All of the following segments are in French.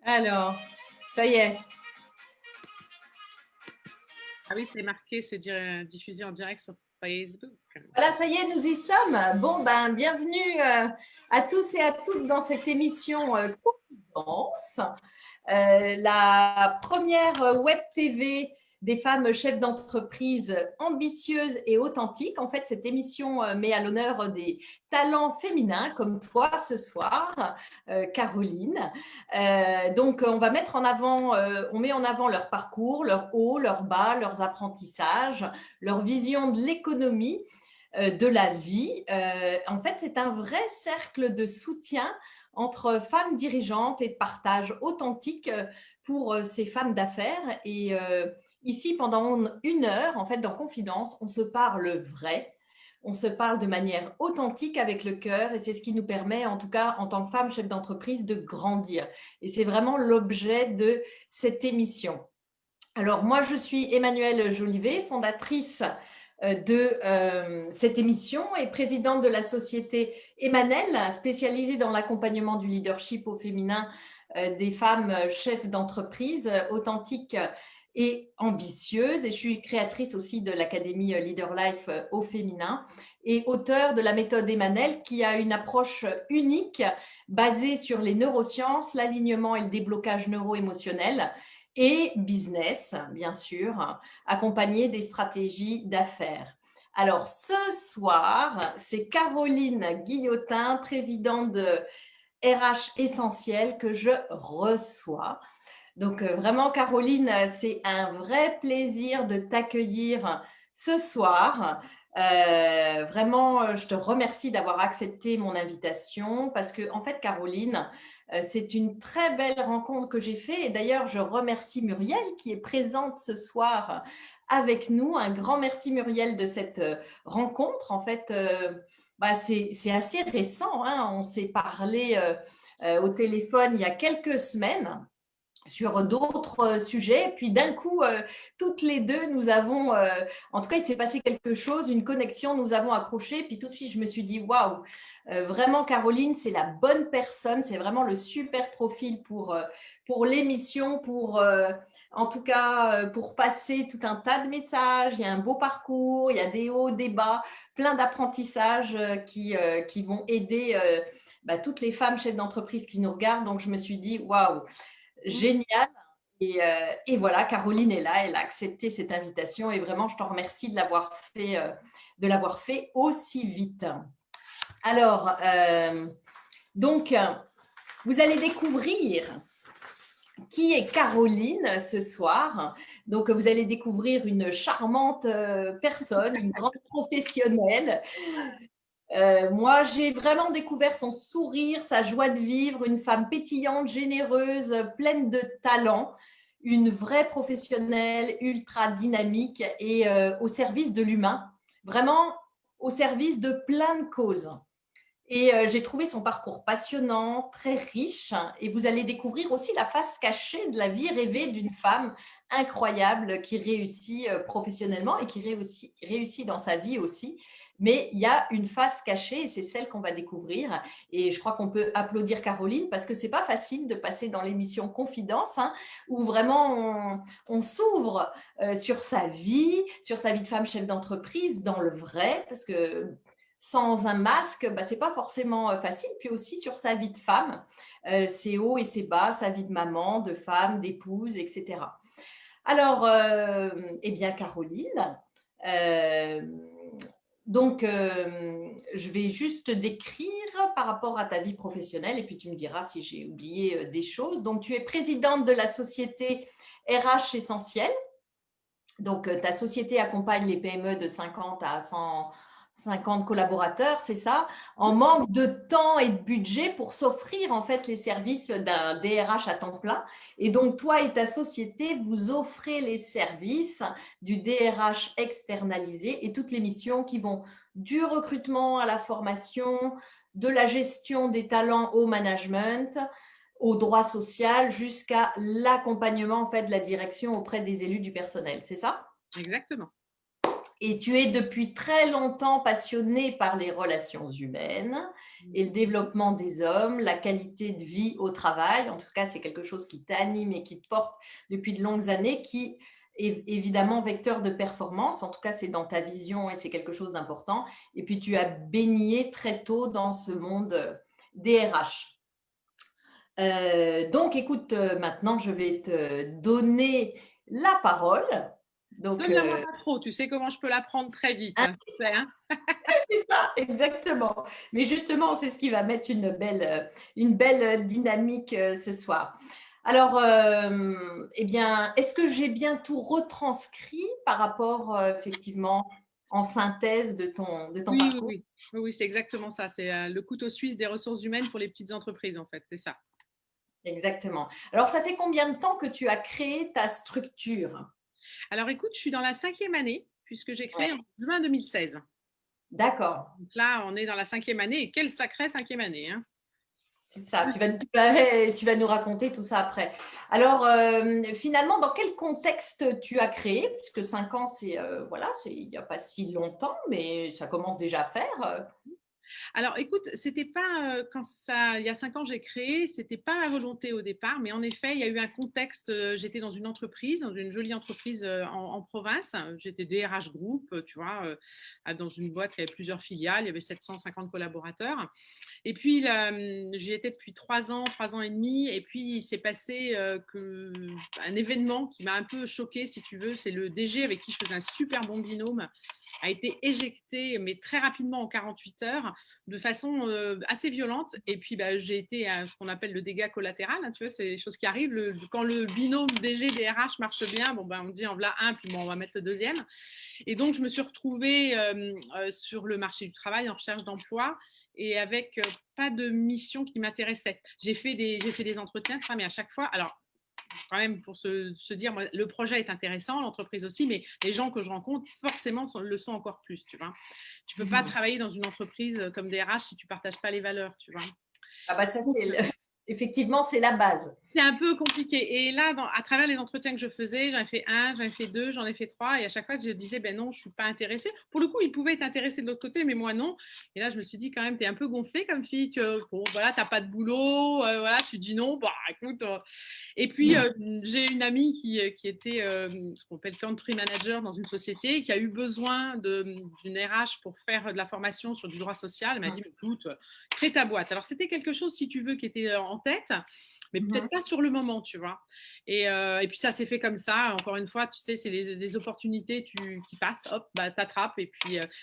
Alors, ça y est. Ah oui, c'est marqué, c'est diffusé en direct sur Facebook. Voilà, ça y est, nous y sommes. Bon, ben, bienvenue à tous et à toutes dans cette émission Confidence, la première web TV des femmes chefs d'entreprise ambitieuses et authentiques. En fait, cette émission met à l'honneur des talents féminins comme toi ce soir, Caroline. Donc, on va mettre en avant, on met en avant leur parcours, leurs hauts, leurs bas, leurs apprentissages, leur vision de l'économie, de la vie. En fait, c'est un vrai cercle de soutien entre femmes dirigeantes et de partage authentique pour ces femmes d'affaires. Et ici, pendant 1 heure, en fait, dans Confidence, on se parle vrai, on se parle de manière authentique avec le cœur et c'est ce qui nous permet, en tout cas, en tant que femme chef d'entreprise, de grandir. Et c'est vraiment l'objet de cette émission. Alors, moi, je suis Emmanuelle Jolivet, fondatrice de cette émission et présidente de la société Emmanel, spécialisée dans l'accompagnement du leadership au féminin des femmes chefs d'entreprise authentiques et ambitieuses. Et je suis créatrice aussi de l'Académie Leader Life au féminin et auteure de la méthode Emmanel qui a une approche unique basée sur les neurosciences, l'alignement et le déblocage neuro-émotionnel et business, bien sûr, accompagné des stratégies d'affaires. Alors, ce soir, c'est Caroline Guillotin, présidente de RH Essentiel, que je reçois. Donc, vraiment, Caroline, c'est un vrai plaisir de t'accueillir ce soir. Vraiment, je te remercie d'avoir accepté mon invitation parce que, en fait, Caroline, c'est une très belle rencontre que j'ai faite. Et d'ailleurs, je remercie Muriel qui est présente ce soir avec nous. Un grand merci, Muriel, de cette rencontre. En fait, c'est assez récent, hein. On s'est parlé au téléphone il y a quelques semaines sur d'autres sujets. Puis d'un coup, toutes les deux, nous avons, en tout cas, il s'est passé quelque chose, une connexion, nous avons accroché. Puis tout de suite, je me suis dit, waouh, vraiment, Caroline, c'est la bonne personne, c'est vraiment le super profil pour l'émission, en tout cas, pour passer tout un tas de messages. Il y a un beau parcours, il y a des hauts, des bas, plein d'apprentissages qui vont aider toutes les femmes chefs d'entreprise qui nous regardent. Donc, je me suis dit, waouh, génial. Et voilà, Caroline est là, elle a accepté cette invitation et vraiment, je t'en remercie de l'avoir fait aussi vite. Alors, donc, vous allez découvrir qui est Caroline ce soir. Donc, vous allez découvrir une charmante personne, une grande professionnelle. Moi, j'ai vraiment découvert son sourire, sa joie de vivre, une femme pétillante, généreuse, pleine de talent, une vraie professionnelle, ultra dynamique et au service de l'humain, vraiment au service de plein de causes. Et j'ai trouvé son parcours passionnant, très riche, et vous allez découvrir aussi la face cachée de la vie rêvée d'une femme incroyable qui réussit professionnellement et qui réussit dans sa vie aussi. Mais il y a une face cachée et c'est celle qu'on va découvrir. Et je crois qu'on peut applaudir Caroline parce que c'est pas facile de passer dans l'émission Confidence, hein, où vraiment on s'ouvre sur sa vie de femme chef d'entreprise dans le vrai, parce que sans un masque, c'est pas forcément facile. Puis aussi sur sa vie de femme, ses hauts et ses bas, sa vie de maman, de femme, d'épouse, etc. Alors, eh bien, Caroline, euh, donc, je vais juste décrire par rapport à ta vie professionnelle et puis tu me diras si j'ai oublié des choses. Donc, tu es présidente de la société RH Essentiel. Donc, ta société accompagne les PME de 50 à 150 collaborateurs, c'est ça, en manque de temps et de budget pour s'offrir en fait les services d'un DRH à temps plein. Et donc, toi et ta société, vous offrez les services du DRH externalisé et toutes les missions qui vont du recrutement à la formation, de la gestion des talents au management, au droit social jusqu'à l'accompagnement en fait de la direction auprès des élus du personnel, c'est ça? Exactement. Et tu es depuis très longtemps passionné par les relations humaines et le développement des hommes, la qualité de vie au travail. En tout cas, c'est quelque chose qui t'anime et qui te porte depuis de longues années, qui est évidemment vecteur de performance. En tout cas, c'est dans ta vision et c'est quelque chose d'important. Et puis, tu as baigné très tôt dans ce monde des RH. Donc, écoute, maintenant, je vais te donner la parole. Donc, Donne-la-moi pas trop, tu sais comment je peux la prendre très vite. Hein, tu sais, hein. c'est ça, exactement. Mais justement, c'est ce qui va mettre une belle dynamique ce soir. Alors, eh bien, est-ce que j'ai bien tout retranscrit par rapport, effectivement, en synthèse de ton Oui, oui, parcours? oui. Oui, oui, c'est exactement ça. C'est le couteau suisse des ressources humaines pour les petites entreprises, en fait. C'est ça. Exactement. Alors, ça fait combien de temps que tu as créé ta structure? Alors, écoute, je suis dans la 5e année, puisque j'ai Ouais, créé en juin 2016. d'accord. Donc là, on est dans la 5e année. Et quelle sacrée 5e année, hein. C'est ça, tu vas nous raconter tout ça après. Alors, finalement, dans quel contexte tu as créé? Puisque 5 ans, voilà, il n'y a pas si longtemps, mais ça commence déjà à faire. Alors, écoute, c'était pas quand ça, il y a 5 ans, j'ai créé, c'était pas ma volonté au départ, mais en effet, il y a eu un contexte. J'étais dans une entreprise, dans une jolie entreprise en province. J'étais DRH Group, tu vois, dans une boîte qui avait plusieurs filiales. Il y avait 750 collaborateurs. Et puis, là, j'y étais depuis 3 ans et demi. Et puis, il s'est passé un événement qui m'a un peu choquée, si tu veux. C'est le DG avec qui je faisais un super bon binôme a été éjecté, mais très rapidement en 48 heures, de façon assez violente. Et puis, bah, j'ai été à ce qu'on appelle le dégât collatéral. Hein, tu vois, c'est des choses qui arrivent. Quand le binôme DG-DRH marche bien, bon, bah, on dit en voilà un, puis bon, on va mettre le deuxième. Et donc, je me suis retrouvée sur le marché du travail en recherche d'emploi et avec pas de mission qui m'intéressait. J'ai fait des entretiens, mais à chaque fois, alors quand même pour se dire, moi, le projet est intéressant, l'entreprise aussi, mais les gens que je rencontre, forcément, le sont encore plus, tu vois. Tu peux pas Mhm. travailler dans une entreprise comme DRH si tu partages pas les valeurs, tu vois. Ah bah ça, effectivement, c'est la base. C'est un peu compliqué. Et là, à travers les entretiens que je faisais, j'en ai fait un, j'en ai fait deux, j'en ai fait trois. Et à chaque fois, je disais, ben non, je ne suis pas intéressée. Pour le coup, ils pouvaient être intéressés de l'autre côté, mais moi, non. Et là, je me suis dit, quand même, tu es un peu gonflée comme fille. Bon, voilà, tu n'as pas de boulot. Voilà, tu dis non. Bah, écoute. Et puis, j'ai une amie qui était ce qu'on appelle country manager dans une société, qui a eu besoin d'une RH pour faire de la formation sur du droit social. Elle m'a dit, écoute, crée ta boîte. Alors, c'était quelque chose, si tu veux, qui était en tête, mais peut-être pas sur le moment, tu vois. Et puis ça s'est fait comme ça. Encore une fois, tu sais, c'est des opportunités qui passent, hop, bah, t'attrapes.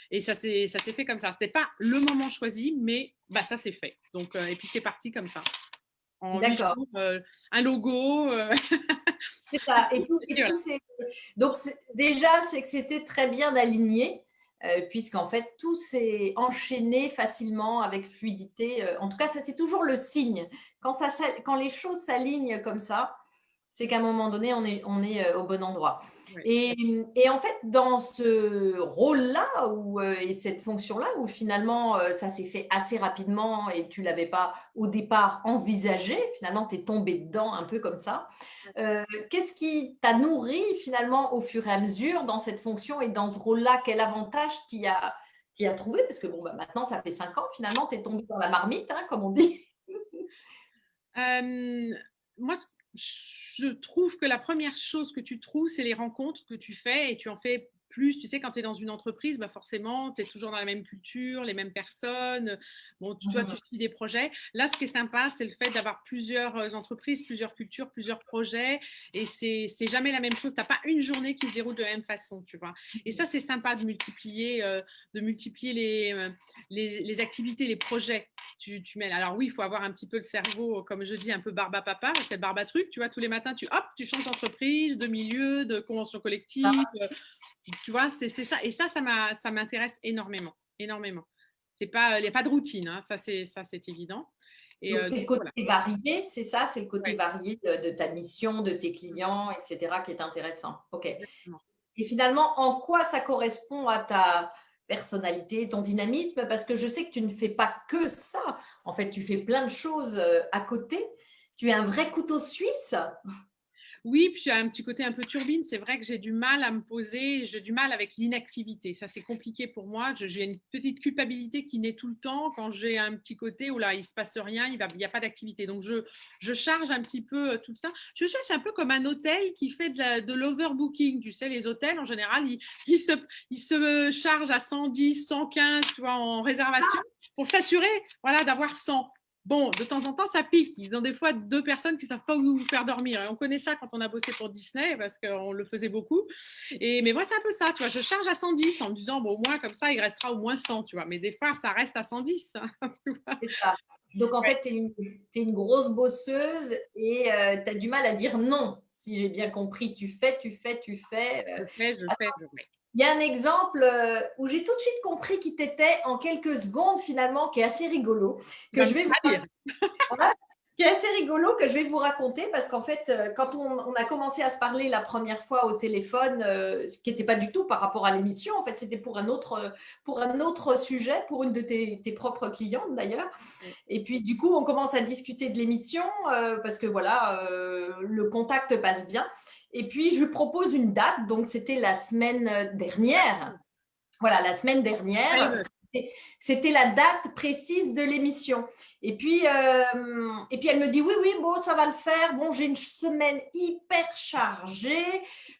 Et ça s'est fait comme ça. C'était pas le moment choisi, mais bah, ça s'est fait. Donc, et puis c'est parti comme ça. En 8 D'accord. jours, un logo. C'est ça. Et voilà. Donc, déjà, c'est que c'était très bien aligné, puisqu'en fait, tout s'est enchaîné facilement avec fluidité. En tout cas, ça, c'est toujours le signe. Quand les choses s'alignent comme ça, c'est qu'à un moment donné, on est au bon endroit. Ouais. Et en fait, dans ce rôle-là et cette fonction-là, où finalement, ça s'est fait assez rapidement et tu ne l'avais pas au départ envisagé, finalement, tu es tombé dedans un peu comme ça. Qu'est-ce qui t'a nourri finalement au fur et à mesure dans cette fonction et dans ce rôle-là? Quel avantage t'y as trouvé? Parce que bon, bah, maintenant, ça fait 5 ans, finalement, tu es tombé dans la marmite, hein, comme on dit. Moi, je trouve que la première chose que tu trouves, c'est les rencontres que tu fais et tu en fais plus. Tu sais, quand tu es dans une entreprise, bah forcément, tu es toujours dans la même culture, les mêmes personnes. Bon, toi, tu suis des projets. Là, ce qui est sympa, c'est le fait d'avoir plusieurs entreprises, plusieurs cultures, plusieurs projets. Et c'est jamais la même chose. Tu n'as pas une journée qui se déroule de la même façon, tu vois. Et ça, c'est sympa de multiplier les activités, les projets. Tu mets. Alors oui, il faut avoir un petit peu le cerveau, comme je dis, un peu barbe à papa, c'est barbe à truc. Tu vois, tous les matins, tu changes d'entreprise, de milieu, de convention collective. Tu vois, c'est ça. Et ça m'intéresse énormément, énormément. C'est pas, il n'y a pas de routine, hein, ça c'est évident. Et Donc, c'est le donc, côté voilà. varié, c'est ça? C'est le côté Ouais, varié de ta mission, de tes clients, etc., qui est intéressant. OK. exactement. Et finalement, en quoi ça correspond à ta personnalité, ton dynamisme? Parce que je sais que tu ne fais pas que ça. En fait, tu fais plein de choses à côté. Tu es un vrai couteau suisse. Oui, puis j'ai un petit côté un peu turbine. C'est vrai que j'ai du mal à me poser, j'ai du mal avec l'inactivité. Ça, c'est compliqué pour moi. J'ai une petite culpabilité qui naît tout le temps quand j'ai un petit côté où là, il ne se passe rien, il n'y a pas d'activité. Donc, je charge un petit peu tout ça. Je suis un peu comme un hôtel qui fait de l'overbooking. Tu sais, les hôtels, en général, ils se chargent à 110, 115, tu vois, en réservation pour s'assurer voilà, d'avoir 100. Bon, de temps en temps, ça pique. Ils ont des fois deux personnes qui ne savent pas où vous faire dormir. Et on connaît ça quand on a bossé pour Disney, parce qu'on le faisait beaucoup. Mais moi, c'est un peu ça, tu vois. Je charge à 110 en me disant, bon, au moins, comme ça, il restera au moins 100, tu vois. Mais des fois, ça reste à 110. C'est ça. Donc, en fait, tu es une grosse bosseuse et tu as du mal à dire non. Si j'ai bien compris, tu fais. Je fais. Il y a un exemple où j'ai tout de suite compris qui t'étais en quelques secondes finalement, qui est assez rigolo, que je vais vous voilà, qui est assez rigolo que je vais vous raconter parce qu'en fait, quand on a commencé à se parler la première fois au téléphone, ce qui n'était pas du tout par rapport à l'émission, en fait, c'était pour un autre sujet, pour une de tes propres clientes d'ailleurs. Et puis du coup, on commence à discuter de l'émission parce que voilà, le contact passe bien. Et puis, je lui propose une date, donc c'était la semaine dernière. Voilà, la semaine dernière, c'était la date précise de l'émission. Et puis, elle me dit, oui, oui, bon, ça va le faire. Bon, j'ai une semaine hyper chargée.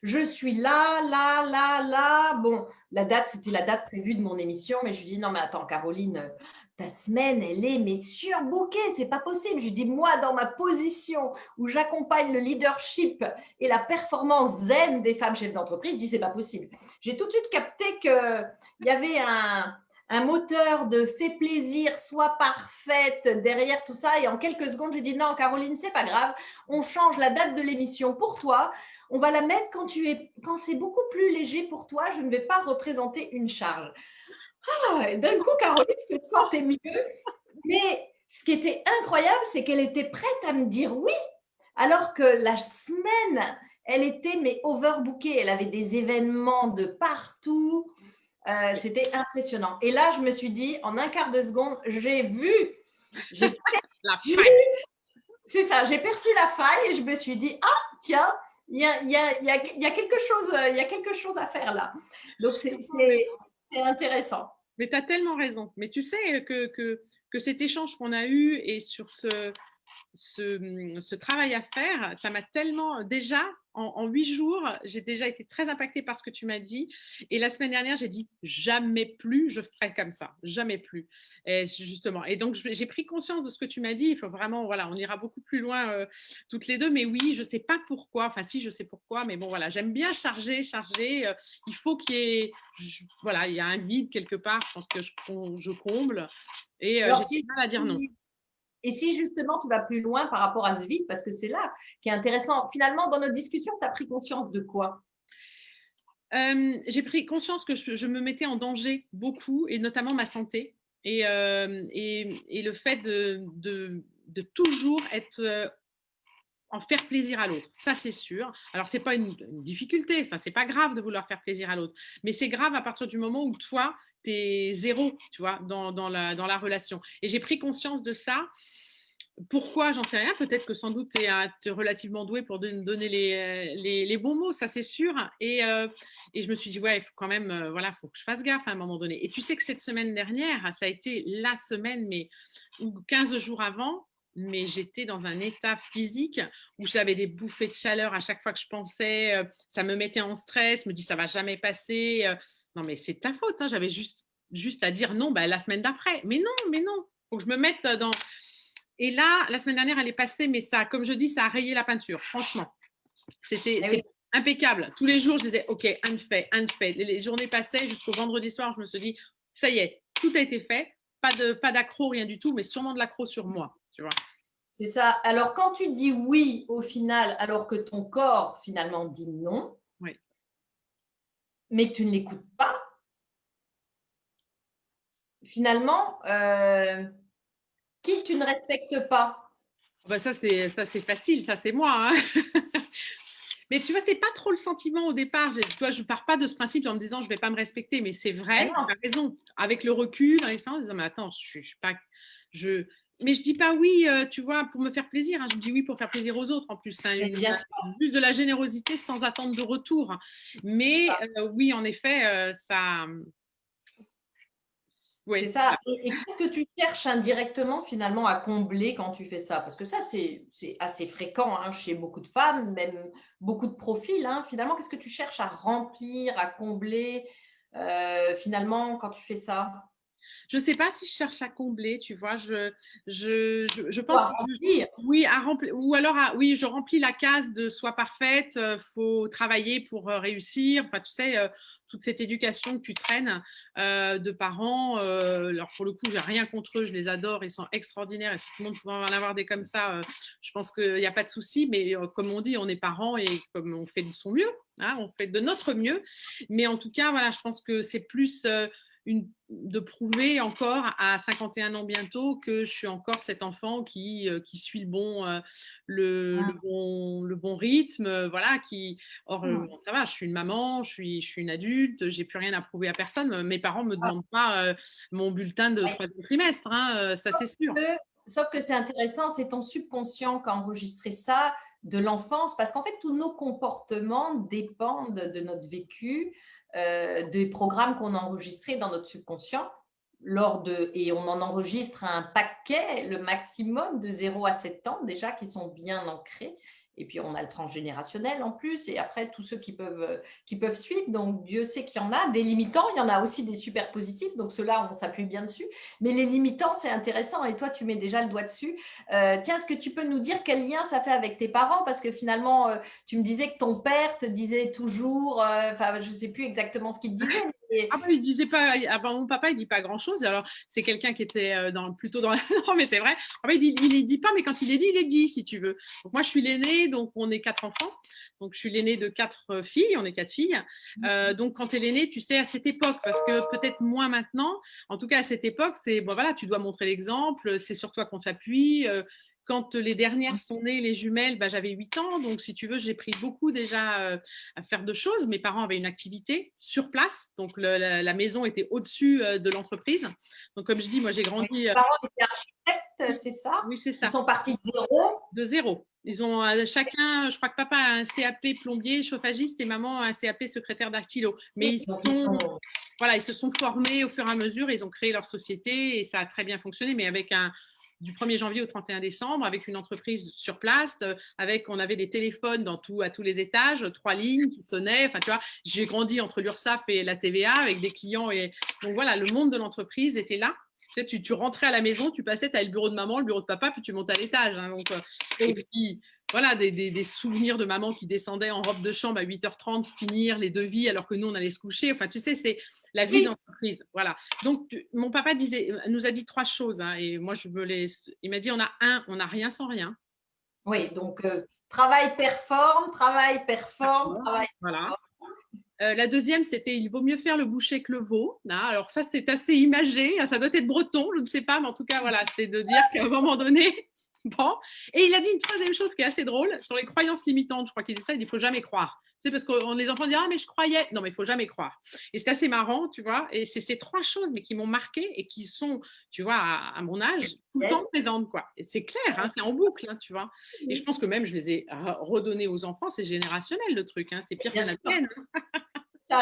Je suis là, là, là, là. Bon, la date, c'était la date prévue de mon émission, mais je lui dis, non, mais attends, Caroline, ta semaine, elle est mais surbookée, c'est pas possible. Je lui dis, moi, dans ma position où j'accompagne le leadership et la performance zen des femmes chefs d'entreprise, je dis, c'est pas possible. J'ai tout de suite capté qu'il y avait un moteur de fait plaisir, soit parfaite derrière tout ça. Et en quelques secondes, je dis, non, Caroline, c'est pas grave. On change la date de l'émission pour toi. On va la mettre quand c'est beaucoup plus léger pour toi. Je ne vais pas représenter une charge. Ah, d'un coup, Caroline se sentait mieux. Mais ce qui était incroyable, c'est qu'elle était prête à me dire oui, alors que la semaine, elle était mais overbookée. Elle avait des événements de partout. C'était impressionnant. Et là, je me suis dit, en un quart de seconde, j'ai perçu, c'est ça, j'ai perçu la faille et je me suis dit, ah, tiens, il y a quelque chose à faire là. Donc, c'est intéressant. Mais tu as tellement raison. Mais tu sais que cet échange qu'on a eu et sur ce travail à faire, ça m'a tellement déjà, en 8 jours, j'ai déjà été très impactée par ce que tu m'as dit. Et la semaine dernière, j'ai dit jamais plus je ferai comme ça, jamais plus. Et justement. Et donc, j'ai pris conscience de ce que tu m'as dit. Il faut vraiment, voilà, on ira beaucoup plus loin toutes les deux. Mais oui, je ne sais pas pourquoi. Enfin, si, je sais pourquoi. Mais bon, voilà, j'aime bien charger. Il faut qu'il y ait, voilà, il y a un vide quelque part. Je pense que je comble. Et j'ai du mal à dire non. Et si justement tu vas plus loin par rapport à ce vide, parce que c'est là qui est intéressant, finalement, dans notre discussion, tu as pris conscience de quoi? J'ai pris conscience que je me mettais en danger beaucoup, et notamment ma santé. Et le fait de toujours être en faire plaisir à l'autre, ça c'est sûr. Alors c'est pas une difficulté, enfin c'est pas grave de vouloir faire plaisir à l'autre, mais c'est grave à partir du moment où toi t'es zéro, tu vois, dans la relation. Et j'ai pris conscience de ça. Pourquoi? J'en sais rien. Peut-être que sans doute tu es relativement doué pour donner les bons mots, ça c'est sûr. Et je me suis dit, ouais, il faut quand même, voilà, faut que je fasse gaffe à un moment donné. Et tu sais que cette semaine dernière, ça a été la semaine, mais 15 jours avant, mais j'étais dans un état physique où j'avais des bouffées de chaleur à chaque fois que je pensais, ça me mettait en stress, me dit ça va jamais passer. Non, mais c'est ta faute, hein, j'avais juste à dire non, bah, la semaine d'après. Mais non, faut que je me mette dans. Et là, la semaine dernière, elle est passée, mais ça, comme je dis, ça a rayé la peinture, franchement. C'était impeccable. Tous les jours, je disais, OK, un de fait. Les journées passaient jusqu'au vendredi soir, je me suis dit, ça y est, tout a été fait. Pas d'accro, rien du tout, mais sûrement de l'accro sur moi, tu vois. C'est ça. Alors, quand tu dis oui au final, alors que ton corps finalement dit non, oui, mais que tu ne l'écoutes pas, finalement, qui tu ne respectes pas? bah, ça, c'est facile, ça, c'est moi. Hein. Mais tu vois, c'est pas trop le sentiment au départ. Je pars pas de ce principe en me disant je vais pas me respecter, mais c'est vrai, tu as raison. Avec le recul, en disant mais attends, je suis pas, mais je dis pas oui, tu vois, pour me faire plaisir, hein. Je dis oui pour faire plaisir aux autres en plus. Hein. Mais bien sûr, Juste de la générosité sans attendre de retour. Mais oui, en effet, ça. c'est Oui. ça. Et qu'est-ce que tu cherches indirectement finalement à combler quand tu fais ça? Parce que ça, c'est assez fréquent hein, chez beaucoup de femmes, même beaucoup de profils. Hein. Finalement, qu'est-ce que tu cherches à remplir, à combler finalement quand tu fais ça? Je ne sais pas si je cherche à combler, tu vois. Je Ou pense à que remplir? oui, à remplir, ou alors oui, je remplis la case de sois parfaite, faut travailler pour réussir. Enfin, tu sais, toute cette éducation que tu traînes de parents. Alors pour le coup, j'ai rien contre eux, je les adore, ils sont extraordinaires. Et si tout le monde pouvait en avoir des comme ça, je pense qu'il n'y a pas de souci. Mais comme on dit, on est parents et comme on fait de son mieux, hein, on fait de notre mieux. Mais en tout cas, voilà, je pense que c'est plus de prouver encore à 51 ans bientôt que je suis encore cet enfant qui suit le bon rythme, voilà, or, bon, ça va, je suis une maman, je suis une adulte, j'ai plus rien à prouver à personne. Mes parents me demandent pas mon bulletin de troisième trimestre, hein, ça c'est sûr. Sauf que c'est intéressant, c'est ton subconscient qui a enregistré ça de l'enfance, parce qu'en fait, tous nos comportements dépendent de notre vécu, des programmes qu'on a enregistrés dans notre subconscient. Et on en enregistre un paquet, le maximum de 0 à 7 ans déjà, qui sont bien ancrés. Et puis, on a le transgénérationnel en plus, et après, tous ceux qui peuvent suivre. Donc, Dieu sait qu'il y en a des limitants, il y en a aussi des super positifs, donc ceux-là, on s'appuie bien dessus. Mais les limitants, c'est intéressant, et toi, tu mets déjà le doigt dessus. Tiens, est-ce que tu peux nous dire quel lien ça fait avec tes parents? Parce que finalement, tu me disais que ton père te disait toujours, je ne sais plus exactement ce qu'il te disait, mais Ah bah, il disait pas, mon papa il dit pas grand chose. Alors c'est quelqu'un qui était plutôt dans la. Non mais c'est vrai. En fait, il dit pas, mais quand il est dit si tu veux. Donc moi je suis l'aînée, donc on est 4 enfants. Donc je suis l'aînée de 4 filles, on est 4 filles. Donc quand tu es l'aînée, tu sais à cette époque, parce que peut-être moins maintenant. En tout cas à cette époque, c'est bon voilà, tu dois montrer l'exemple. C'est sur toi qu'on s'appuie. Quand les dernières sont nées, les jumelles, bah, j'avais 8 ans. Donc, si tu veux, j'ai pris beaucoup déjà à faire de choses. Mes parents avaient une activité sur place. Donc, la maison était au-dessus de l'entreprise. Donc, comme je dis, moi, j'ai grandi. tes parents étaient architectes, c'est ça? Oui, c'est Ils ça. sont partis de zéro? De zéro. Ils ont chacun, je crois que papa a un CAP plombier, chauffagiste et maman a un CAP secrétaire dactylo. Mais voilà, ils se sont formés au fur et à mesure, ils ont créé leur société et ça a très bien fonctionné, mais avec du 1er janvier au 31 décembre, avec une entreprise sur place, on avait des téléphones à tous les étages, 3 lignes qui sonnaient. Enfin, tu vois, j'ai grandi entre l'URSSAF et la TVA avec des clients. Donc voilà, le monde de l'entreprise était là. Tu sais, tu rentrais à la maison, tu passais, tu as le bureau de maman, le bureau de papa, puis tu montes à l'étage. Hein, donc, et puis, voilà, des souvenirs de maman qui descendait en robe de chambre à 8h30, finir les devis alors que nous, on allait se coucher. Enfin, tu sais, c'est la vie d'entreprise. Voilà. Donc, mon papa nous a dit 3 choses. Hein, et moi, il m'a dit, on n'a rien sans rien. Oui, donc travail, performe, travail, performe, travail. Voilà. La deuxième, c'était il vaut mieux faire le boucher que le veau. Hein, alors ça, c'est assez imagé. Ça doit être breton, je ne sais pas, mais en tout cas, voilà, c'est de dire qu'à un moment donné, bon. Et il a dit une troisième chose qui est assez drôle sur les croyances limitantes. Je crois qu'il dit ça. Il dit faut jamais croire. Tu sais, parce que les enfants disent ah mais je croyais. Non mais il faut jamais croire. Et c'est assez marrant, tu vois. Et c'est ces 3 choses, mais qui m'ont marqué et qui sont, tu vois, à mon âge, tout le temps présentes, quoi. Et c'est clair, hein, c'est en boucle, hein, tu vois. Et je pense que même je les ai redonnés aux enfants. C'est générationnel le truc. Hein, c'est pire que la tienne.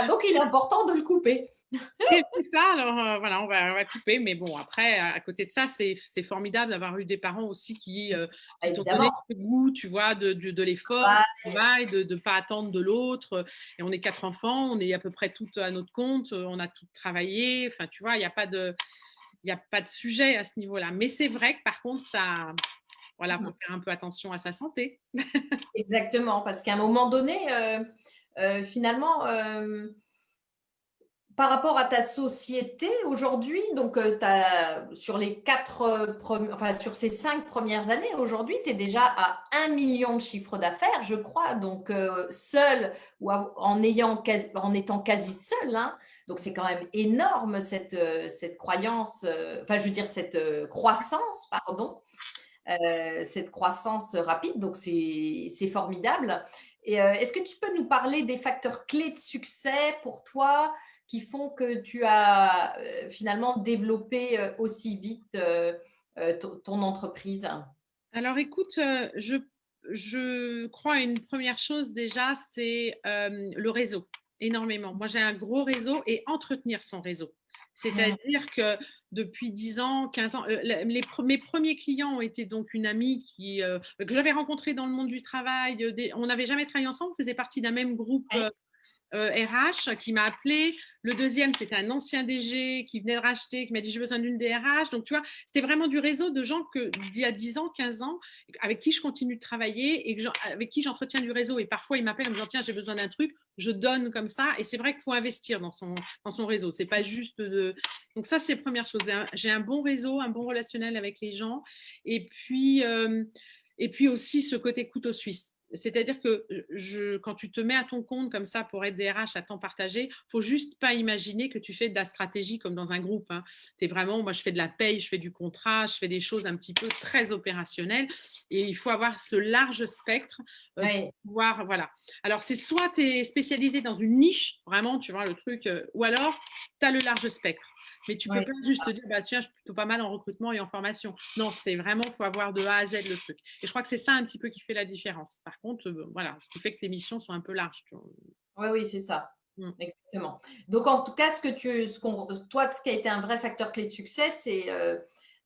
Donc, il est important de le couper. C'est ça, alors voilà, on va couper. Mais bon, après, à côté de ça, c'est formidable d'avoir eu des parents aussi qui t'ont donné le goût, tu vois, de l'effort, du travail, de ne pas attendre de l'autre. Et on est 4 enfants, on est à peu près toutes à notre compte, on a toutes travaillé. Enfin, tu vois, il n'y a pas de sujet à ce niveau-là. Mais c'est vrai que par contre, ça, voilà, faut faire un peu attention à sa santé. Exactement, parce qu'à un moment donné, finalement, par rapport à ta société aujourd'hui, donc sur sur ces 5 premières années, aujourd'hui, tu es déjà à 1 million de chiffre d'affaires, je crois, donc seul ou en étant quasi seul. Hein, donc c'est quand même énorme cette croyance, cette croissance, pardon. Cette croissance rapide. Donc, c'est formidable. Et est-ce que tu peux nous parler des facteurs clés de succès pour toi qui font que tu as finalement développé aussi vite ton entreprise? Alors écoute, je crois à une première chose déjà, c'est le réseau, énormément. Moi, j'ai un gros réseau et entretenir son réseau. Mm. C'est-à-dire que depuis 10 ans, 15 ans, mes premiers clients ont été donc une amie que j'avais rencontrée dans le monde du travail. On n'avait jamais travaillé ensemble, on faisait partie d'un même groupe Ouais. RH qui m'a appelé. Le deuxième, c'était un ancien DG qui venait de racheter, qui m'a dit j'ai besoin d'une DRH. Donc, tu vois, c'était vraiment du réseau de gens d'il y a 10 ans, 15 ans, avec qui je continue de travailler et avec qui j'entretiens du réseau. Et parfois, ils m'appellent en me disant tiens, j'ai besoin d'un truc, je donne comme ça. Et c'est vrai qu'il faut investir dans son réseau. C'est pas juste de. Donc, ça, c'est la première chose. J'ai un bon réseau, un bon relationnel avec les gens. Et puis aussi ce côté couteau suisse. C'est-à-dire que quand tu te mets à ton compte comme ça pour être DRH à temps partagé, il ne faut juste pas imaginer que tu fais de la stratégie comme dans un groupe. Hein. Moi, je fais de la paye, je fais du contrat, je fais des choses un petit peu très opérationnelles. Et il faut avoir ce large spectre Ouais. pour pouvoir. Voilà. Alors, c'est soit tu es spécialisé dans une niche, vraiment, tu vois, le truc, ou alors tu as le large spectre. Mais tu ne peux Ouais. pas juste te dire, bah, tiens, je suis plutôt pas mal en recrutement et en formation. Non, c'est vraiment, il faut avoir de A à Z le truc. Et je crois que c'est ça un petit peu qui fait la différence. Par contre, voilà, ce qui fait que tes missions sont un peu larges. Oui, oui, c'est ça. Mm. Exactement. Donc, en tout cas, toi, ce qui a été un vrai facteur clé de succès, c'est,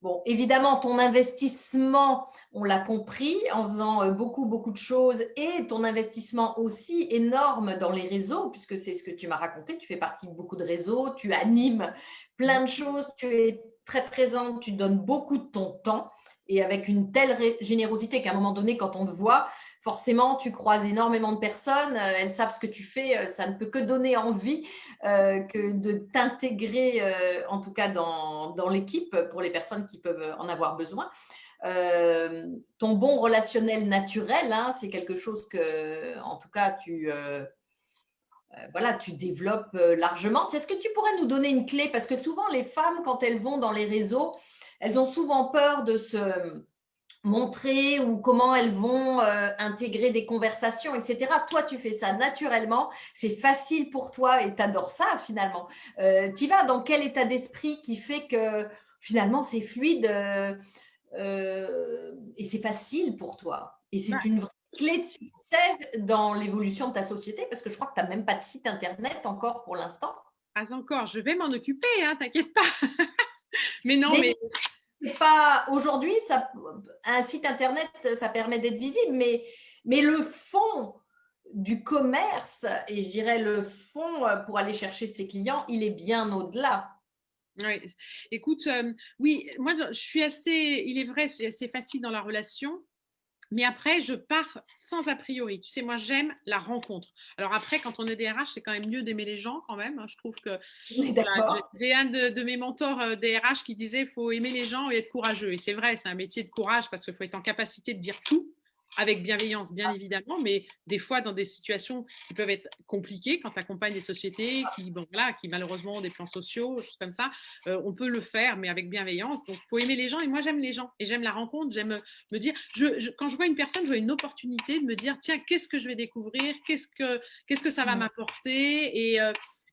bon, évidemment, ton investissement, on l'a compris, en faisant beaucoup, beaucoup de choses, et ton investissement aussi énorme dans les réseaux, puisque c'est ce que tu m'as raconté, tu fais partie de beaucoup de réseaux, tu animes plein de choses, tu es très présente, tu donnes beaucoup de ton temps, et avec une telle générosité qu'à un moment donné, quand on te voit, forcément, tu croises énormément de personnes, elles savent ce que tu fais, ça ne peut que donner envie que de t'intégrer, en tout cas dans l'équipe, pour les personnes qui peuvent en avoir besoin. Ton bon relationnel naturel, hein, c'est quelque chose que, en tout cas, voilà, tu développes largement. Est-ce que tu pourrais nous donner une clé? Parce que souvent, les femmes, quand elles vont dans les réseaux, elles ont souvent peur de se montrer ou comment elles vont intégrer des conversations, etc. Toi, tu fais ça naturellement, c'est facile pour toi et tu adores ça finalement. Tu vas dans quel état d'esprit qui fait que finalement c'est fluide et c'est facile pour toi. Et c'est Bah, une vraie clé de succès dans l'évolution de ta société parce que je crois que tu n'as même pas de site internet encore pour l'instant. pas encore, je vais m'en occuper, hein, t'inquiète pas. Mais non, Mais mais c'est pas aujourd'hui, un site internet, ça permet d'être visible, mais le fond du commerce et je dirais le fond pour aller chercher ses clients, il est bien au-delà. ouais. Écoute, oui, moi je suis il est vrai, c'est assez facile dans la relation. Mais après, je pars sans a priori. Tu sais, moi, j'aime la rencontre. Alors après, quand on est DRH, c'est quand même mieux d'aimer les gens quand même. Hein. Je trouve que On est voilà, d'accord. j'ai un de mes mentors DRH qui disait faut aimer les gens et être courageux. Et c'est vrai, c'est un métier de courage parce qu'il faut être en capacité de dire tout avec bienveillance, bien évidemment, mais des fois dans des situations qui peuvent être compliquées quand tu accompagnes des sociétés bon, voilà, qui malheureusement ont des plans sociaux, choses comme ça, on peut le faire, mais avec bienveillance. Donc, il faut aimer les gens et moi, j'aime les gens et j'aime la rencontre, j'aime me dire, quand je vois une personne, je vois une opportunité de me dire, tiens, qu'est-ce que je vais découvrir, qu'est-ce que ça va m'apporter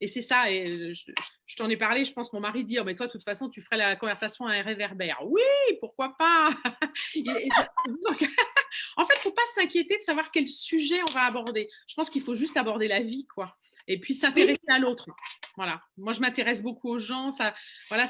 et c'est ça, et je t'en ai parlé, je pense que mon mari dit, oh, mais toi, de toute façon, tu ferais la conversation à un réverbère. Oui, pourquoi pas. Donc, en fait, il ne faut pas s'inquiéter de savoir quel sujet on va aborder. Je pense qu'il faut juste aborder la vie, quoi. Et puis Oui, s'intéresser à l'autre. Voilà. Moi, je m'intéresse beaucoup aux gens. Voilà,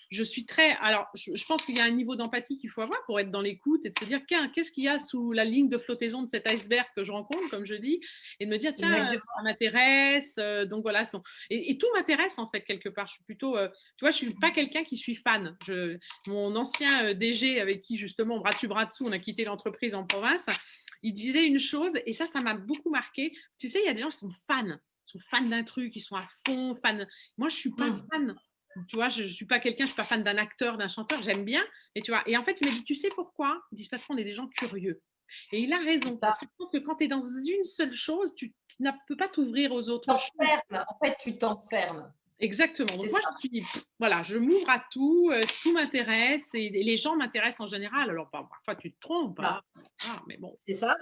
je suis très. Alors, je pense qu'il y a un niveau d'empathie qu'il faut avoir pour être dans l'écoute et de se dire, qu'est-ce qu'il y a sous la ligne de flottaison de cet iceberg que je rencontre, comme je dis, et de me dire, tiens, exactement. ça m'intéresse. Donc voilà. Et tout m'intéresse en fait quelque part. Je suis plutôt, tu vois, je suis pas quelqu'un qui suis fan. Mon ancien DG avec qui justement bras dessus bras dessous, on a quitté l'entreprise en province. Il disait une chose et ça m'a beaucoup marqué. Tu sais, il y a des gens qui sont fans. Ils sont fans d'un truc, ils sont à fond, fans. Moi, je suis pas fan. Tu vois, je suis pas quelqu'un, je suis pas fan d'un acteur, d'un chanteur, j'aime bien. Et tu vois, et en fait, il m'a dit, tu sais pourquoi? Il dit, parce qu'on est des gens curieux. Et il a raison, Ça parce que je pense que quand tu es dans une seule chose, tu ne peux pas t'ouvrir aux autres choses. t'enferme. En fait, tu t'enfermes. Exactement. C'est Donc moi, ça. je me suis dit, voilà, je m'ouvre à tout, tout m'intéresse et les gens m'intéressent en général. Alors, parfois, tu te trompes, hein. Voilà. Ah, mais bon. C'est ça.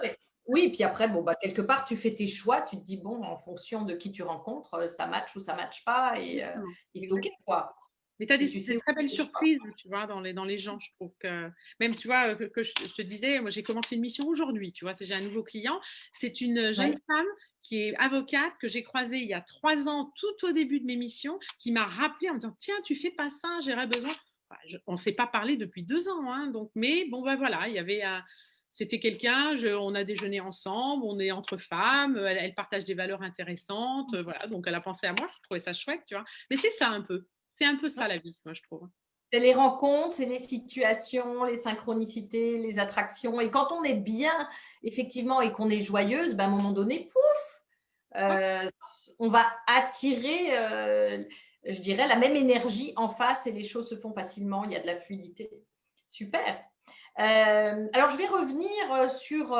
Oui, puis après, bon, bah, quelque part, tu fais tes choix, tu te dis, bon, en fonction de qui tu rencontres, ça match ou ça matche pas, et Exactement. c'est OK, quoi. Mais tu as et tu des sais où très belles tu es. surprises, tu vois, dans les gens. Je trouve que, même, tu vois, je te disais, moi, j'ai commencé une mission aujourd'hui, tu vois, j'ai un nouveau client. C'est une jeune Ouais. femme qui est avocate que j'ai croisée il y a 3 ans, tout au début de mes missions, qui m'a rappelé en me disant, tiens, tu fais pas ça, j'aurais besoin. Enfin, on ne s'est pas parlé depuis 2 ans, hein, donc, mais bon, ben voilà, il y avait c'était quelqu'un, on a déjeuné ensemble, on est entre femmes, elle partage des valeurs intéressantes, voilà, donc elle a pensé à moi, je trouvais ça chouette, tu vois. Mais c'est ça un peu. C'est un peu ça la vie, moi je trouve. C'est les rencontres, c'est les situations, les synchronicités, les attractions. Et quand on est bien, effectivement, et qu'on est joyeuse, ben, à un moment donné, pouf, Ouais. on va attirer, je dirais, la même énergie en face et les choses se font facilement. Il y a de la fluidité. Super. Alors, je vais revenir sur,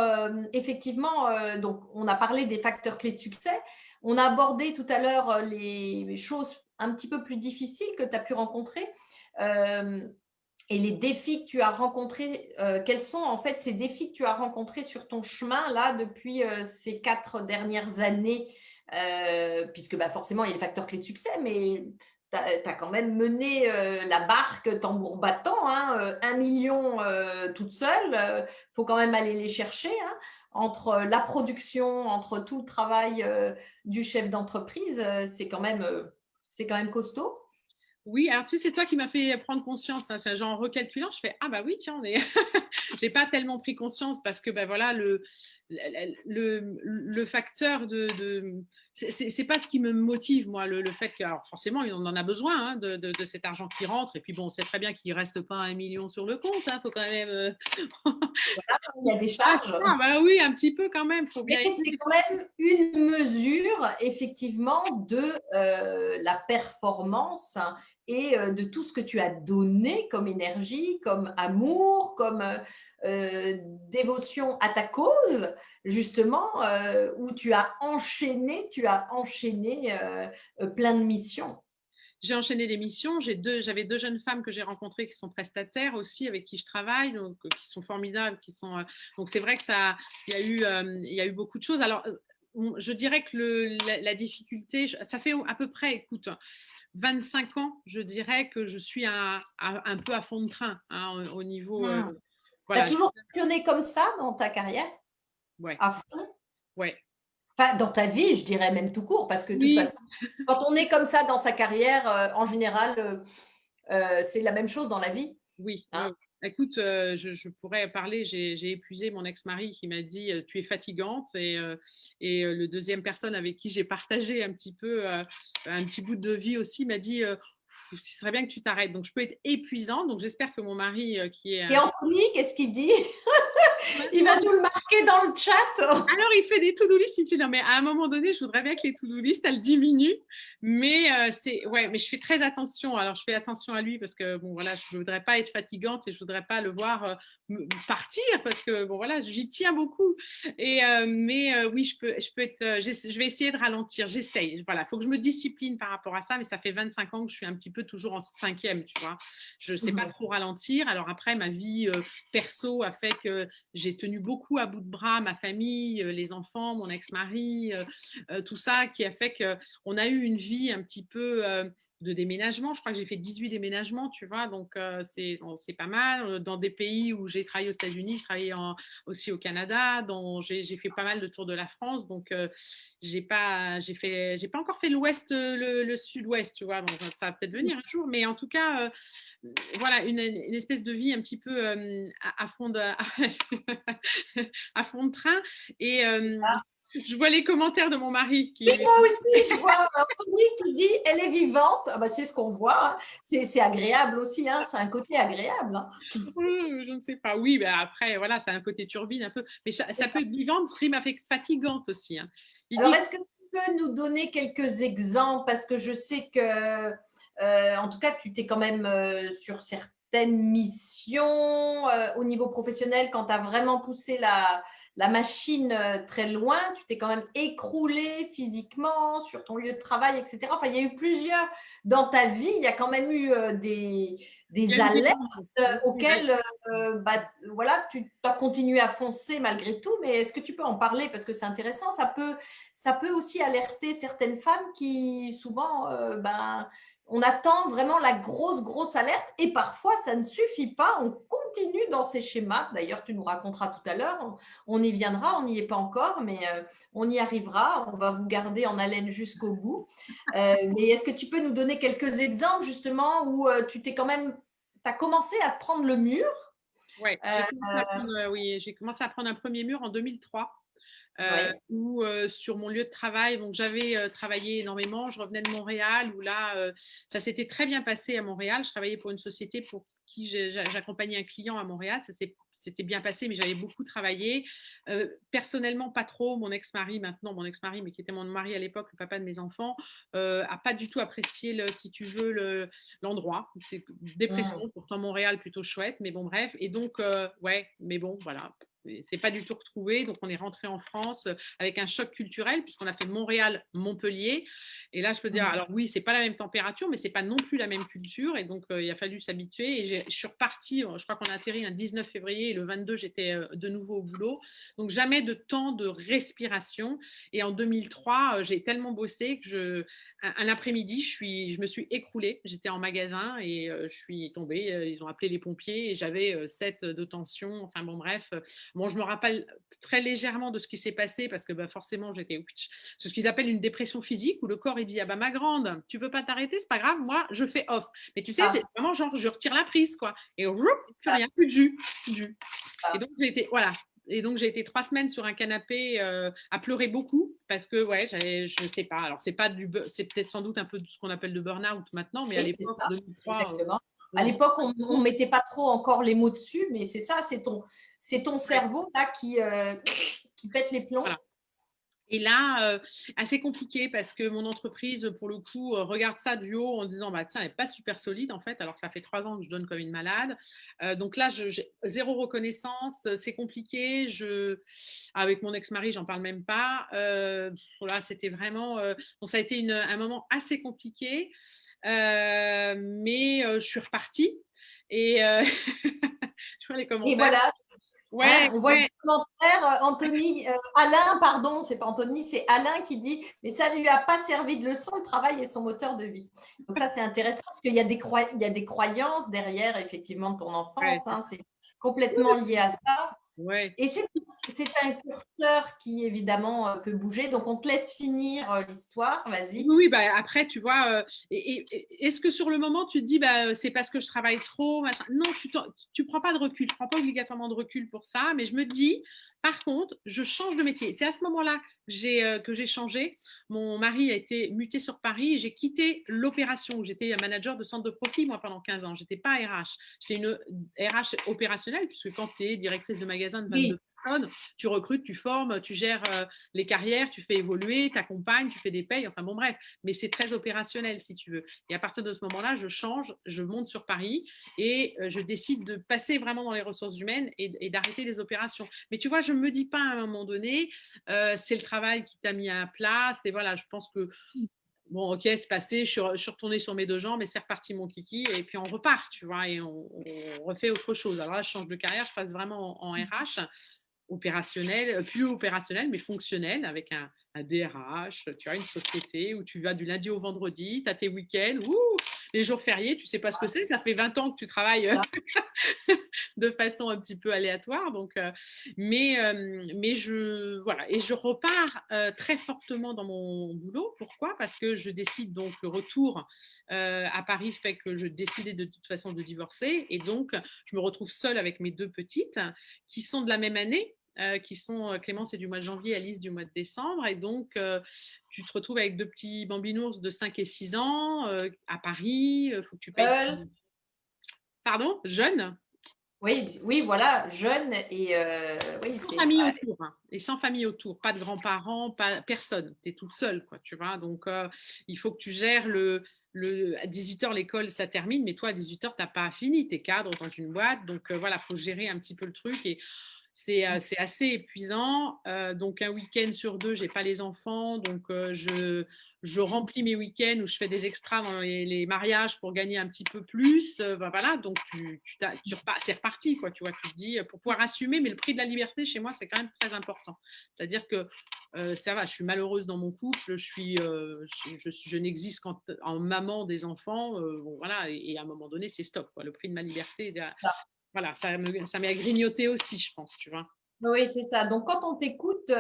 effectivement, donc, on a parlé des facteurs clés de succès. On a abordé tout à l'heure les choses un petit peu plus difficiles que tu as pu rencontrer. Euh, et les défis que tu as rencontrés, quels sont en fait ces défis que tu as rencontrés sur ton chemin là depuis ces 4 dernières années, puisque bah, forcément il y a les facteurs clés de succès, mais tu as quand même mené la barque tambour battant, hein, 1 million toute seule, faut quand même aller les chercher, hein, entre la production, entre tout le travail du chef d'entreprise, c'est quand même costaud. Oui, alors tu sais, c'est toi qui m'as fait prendre conscience, hein, genre en recalculant, je fais ah bah oui, tiens, on est j'ai pas tellement pris conscience parce que ben voilà le facteur c'est pas ce qui me motive moi le fait que alors forcément on en a besoin, hein, de cet argent qui rentre et puis bon on sait très bien qu'il reste pas 1 million sur le compte, hein, faut quand même Il y a des ah, charges. bah oui un petit peu quand même faut Mais bien c'est quand même une mesure, effectivement, de la performance, hein, et de tout ce que tu as donné comme énergie, comme amour, comme dévotion à ta cause, justement, où tu as enchaîné plein de missions. j'ai enchaîné les missions. J'avais 2 jeunes femmes que j'ai rencontrées qui sont prestataires aussi, avec qui je travaille, donc qui sont formidables, qui sont. Donc c'est vrai que ça, il y a eu beaucoup de choses. Alors, je dirais que la difficulté, ça fait à peu près, écoute, 25 ans, je dirais que je suis un peu à fond de train, hein, au niveau. Tu as Voilà. toujours fonctionné comme ça dans ta carrière, Ouais, à fond? ouais. Enfin, dans ta vie, je dirais même tout court, parce que de toute Oui, façon, quand on est comme ça dans sa carrière, en général, c'est la même chose dans la vie. oui, Hein. ouais. Écoute, je pourrais parler. J'ai épuisé mon ex-mari qui m'a dit tu es fatigante le deuxième personne avec qui j'ai partagé un petit peu un petit bout de vie aussi m'a dit ce serait bien que tu t'arrêtes. Donc je peux être épuisante. Donc j'espère que mon mari qui est Et Anthony, qu'est-ce qu'il dit? Il va nous le marquer dans le chat. alors, il fait des to-do list. Il me dit non, mais à un moment donné, je voudrais bien que les to-do list, elles diminuent. Mais ouais, mais je fais très attention. Alors, je fais attention à lui parce que bon, voilà, je voudrais pas être fatigante et je voudrais pas le voir partir parce que bon, voilà, j'y tiens beaucoup. Mais oui, je peux être. Je vais essayer de ralentir. J'essaye. Voilà, faut que je me discipline par rapport à ça. Mais ça fait 25 ans que je suis un petit peu toujours en cinquième, tu vois. Je sais pas trop ralentir. Alors après, ma vie perso a fait que j'ai tenu beaucoup à bout de bras ma famille, les enfants, mon ex-mari, tout ça qui a fait qu'on a eu une vie un petit peu de déménagement. Je crois que j'ai fait 18 déménagements, tu vois, donc c'est pas mal. Dans des pays où j'ai travaillé aux États-Unis, je travaillais aussi au Canada, j'ai fait pas mal de tours de la France, donc j'ai pas encore fait l'Ouest, le Sud-Ouest, tu vois, donc ça va peut-être venir un jour, mais en tout cas, voilà, une espèce de vie un petit peu à fond à fond de train. Et je vois les commentaires de mon mari qui. Et moi aussi, je vois Anthony qui dit elle est vivante. Ah bah, c'est ce qu'on voit. Hein. C'est agréable aussi. Hein. C'est un côté agréable. Hein. Je ne sais pas. Oui, mais après, voilà, c'est un côté turbine un peu. Mais ça peut être vivante, rime avec fatigante aussi. Hein. Il Alors, dit. est-ce que tu peux nous donner quelques exemples? Parce que je sais que, en tout cas, tu t'es quand même sur certaines missions au niveau professionnel, quand tu as vraiment poussé la machine très loin, tu t'es quand même écroulé physiquement sur ton lieu de travail, etc. Enfin, il y a eu plusieurs dans ta vie, il y a quand même eu Il y des a eu des alertes moments. auxquelles bah, voilà, tu as continué à foncer malgré tout. Mais est-ce que tu peux en parler? Parce que c'est intéressant, ça peut aussi alerter certaines femmes qui souvent ben, on attend vraiment la grosse alerte et parfois ça ne suffit pas, on continue dans ces schémas. D'ailleurs, tu nous raconteras tout à l'heure, on y viendra, on n'y est pas encore, mais on y arrivera, on va vous garder en haleine jusqu'au bout. Mais est-ce que tu peux nous donner quelques exemples justement où tu t'es quand même, tu as commencé à prendre le mur? Ouais, oui, j'ai commencé à prendre un premier mur en 2003. Oui, Où sur mon lieu de travail, donc j'avais travaillé énormément, je revenais de Montréal, où là, ça s'était très bien passé à Montréal. Je travaillais pour une société pour qui j'accompagnais un client à Montréal. C'était bien passé, mais j'avais beaucoup travaillé. Personnellement, pas trop. Mon ex-mari, maintenant, mon ex-mari, mais qui était mon mari à l'époque, le papa de mes enfants, a pas du tout apprécié, si tu veux, l'endroit. C'est dépression, pourtant Montréal plutôt chouette, mais bon, bref. Et donc, ouais, mais bon, voilà. C'est pas du tout retrouvé, donc on est rentré en France avec un choc culturel puisqu'on a fait Montréal-Montpellier. Et là, je peux dire, alors oui, c'est pas la même température, mais c'est pas non plus la même culture. Et donc, il a fallu s'habituer. Et je suis repartie, je crois qu'on a atterri un 19 février et le 22, j'étais de nouveau au boulot. Donc, jamais de temps de respiration. Et en 2003, j'ai tellement bossé que un après-midi, je me suis écroulée. J'étais en magasin et je suis tombée. Ils ont appelé les pompiers et j'avais 7 de tension. Enfin bon, bref. Bon, je me rappelle très légèrement de ce qui s'est passé parce que forcément, j'étais c'est ce qu'ils appellent une dépression physique où le corps il dit ah bah ma grande, tu veux pas t'arrêter, c'est pas grave, moi je fais off. Mais tu sais, c'est vraiment genre je retire la prise quoi et plus rien, plus de jus, plus de jus. Et donc j'ai été voilà. Et donc, j'ai été 3 semaines sur un canapé à pleurer beaucoup parce que, ouais, je sais pas. Alors, c'est peut-être sans doute un peu ce qu'on appelle le burn-out maintenant, mais à oui, l'époque, ça, 2003, exactement. À l'époque, on ne mettait pas trop encore les mots dessus, mais c'est ça, c'est ton cerveau là qui pète les plombs. voilà. Et là, assez compliqué parce que mon entreprise, pour le coup, regarde ça du haut en disant bah, tiens, elle n'est pas super solide en fait, alors que ça fait 3 ans que je donne comme une malade. Donc là, j'ai zéro reconnaissance, c'est compliqué. Avec mon ex-mari, j'en parle même pas. Voilà, c'était vraiment. Donc ça a été un moment assez compliqué, mais je suis repartie. Et tu vois les Et commentaires. voilà, Ouais, hein, on voit le ouais. commentaire, Anthony, Alain, pardon, c'est pas Anthony, c'est Alain qui dit « Mais ça ne lui a pas servi de leçon, le travail est son moteur de vie. » Donc ça, c'est intéressant parce qu'il y a des croyances derrière, effectivement, de ton enfance. Hein, c'est complètement lié à ça. Ouais. Et c'est un curseur qui, évidemment, peut bouger. Donc, on te laisse finir l'histoire. Vas-y. Oui, bah, après, tu vois, est-ce que sur le moment, tu te dis, bah, c'est parce que je travaille trop, machin. Non, tu prends pas de recul. Je prends pas obligatoirement de recul pour ça, mais je me dis, par contre, je change de métier. C'est à ce moment-là que j'ai changé. Mon mari a été muté sur Paris et j'ai quitté l'opération. J'étais manager de centre de profit, moi, pendant 15 ans. J'étais pas RH. J'étais une RH opérationnelle, puisque quand tu es directrice de magasin de 22 personnes, tu recrutes, tu formes, tu gères les carrières, tu fais évoluer, tu accompagnes, tu fais des payes, enfin bon bref, mais c'est très opérationnel si tu veux. Et à partir de ce moment-là, je change, je monte sur Paris et je décide de passer vraiment dans les ressources humaines et d'arrêter les opérations. Mais tu vois, je ne me dis pas à un moment donné, c'est le travail qui t'a mis à place et voilà, je pense que bon, ok, c'est passé, je suis retournée sur mes 2 jambes et c'est reparti mon kiki et puis on repart, tu vois, et on refait autre chose. Alors là, je change de carrière, je passe vraiment en RH opérationnel, plus opérationnel, mais fonctionnel, avec un DRH, tu as une société où tu vas du lundi au vendredi, tu as tes week-ends, les jours fériés, tu sais pas ce que c'est, ça fait 20 ans que tu travailles de façon un petit peu aléatoire. Donc, mais voilà, et je repars très fortement dans mon boulot. Pourquoi? Parce que je décide donc le retour à Paris fait que je décidais de toute façon de divorcer, et donc je me retrouve seule avec mes 2 petites qui sont de la même année. Qui sont Clémence est du mois de janvier, Alice du mois de décembre. Et donc, tu te retrouves avec 2 petits bambinours de 5 et 6 ans à Paris. Il faut que tu payes. Pardon? Jeune? Oui, oui, voilà, jeune et oui, Sans c'est famille autour. Hein. Et sans famille autour. Pas de grands-parents, pas personne. Tu es toute seule, quoi, tu vois. Donc, il faut que tu gères à 18h, l'école, ça termine, mais toi, à 18h, tu n'as pas fini. Tu es cadre dans une boîte. Donc, voilà, il faut gérer un petit peu le truc. Et c'est assez épuisant. Donc, un week-end sur 2, j'ai pas les enfants. Donc, je remplis mes week-ends où je fais des extras dans les mariages pour gagner un petit peu plus. Voilà, donc c'est reparti, quoi. Tu vois, tu te dis, pour pouvoir assumer, mais le prix de la liberté, chez moi, c'est quand même très important. C'est-à-dire que ça va, je suis malheureuse dans mon couple, je n'existe qu'en maman des enfants, bon, voilà, et à un moment donné, c'est stop, quoi. Le prix de ma liberté, voilà, ça m'est à grignoter aussi, je pense, tu vois. Oui, c'est ça. Donc, quand on t'écoute,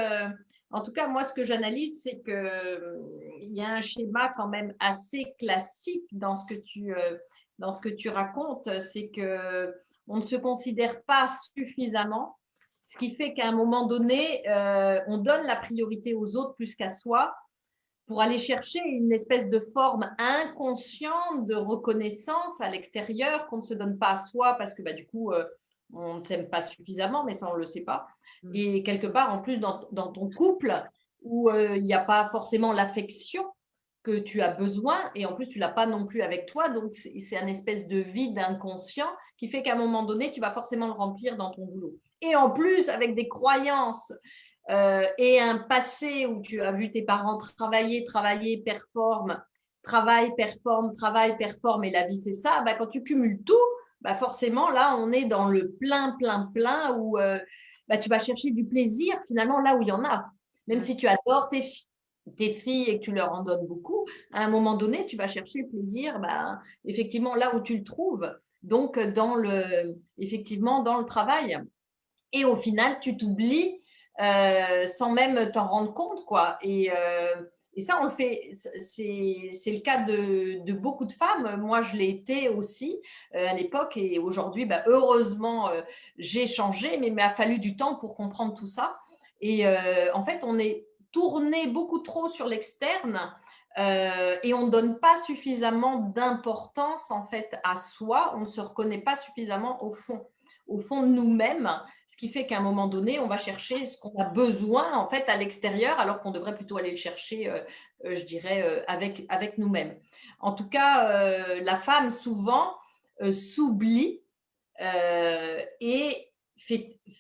en tout cas, moi, ce que j'analyse, c'est que il y a un schéma quand même assez classique dans ce que tu racontes. C'est que on ne se considère pas suffisamment, ce qui fait qu'à un moment donné, on donne la priorité aux autres plus qu'à soi pour aller chercher une espèce de forme inconsciente de reconnaissance à l'extérieur qu'on ne se donne pas à soi parce que du coup, on ne s'aime pas suffisamment, mais ça, on ne le sait pas. Et quelque part, en plus, dans ton couple, où il n'y a pas forcément l'affection que tu as besoin, et en plus, tu ne l'as pas non plus avec toi, donc c'est un espèce de vide inconscient qui fait qu'à un moment donné, tu vas forcément le remplir dans ton boulot. Et en plus, avec des croyances et un passé où tu as vu tes parents travailler, performe, et la vie c'est ça, quand tu cumules tout, forcément là on est dans le plein où tu vas chercher du plaisir finalement là où il y en a. Même si tu adores tes filles et que tu leur en donnes beaucoup, à un moment donné tu vas chercher le plaisir effectivement là où tu le trouves, donc effectivement dans le travail. Et au final, tu t'oublies sans même t'en rendre compte, quoi. Et ça, on le fait. C'est le cas de beaucoup de femmes. Moi, je l'ai été aussi à l'époque. Et aujourd'hui, heureusement, j'ai changé, mais il m'a fallu du temps pour comprendre tout ça. Et en fait, on est tourné beaucoup trop sur l'externe. Et on ne donne pas suffisamment d'importance en fait à soi, on ne se reconnaît pas suffisamment au fond de nous-mêmes, ce qui fait qu'à un moment donné, on va chercher ce qu'on a besoin en fait à l'extérieur, alors qu'on devrait plutôt aller le chercher, je dirais, avec nous-mêmes. En tout cas, la femme souvent s'oublie et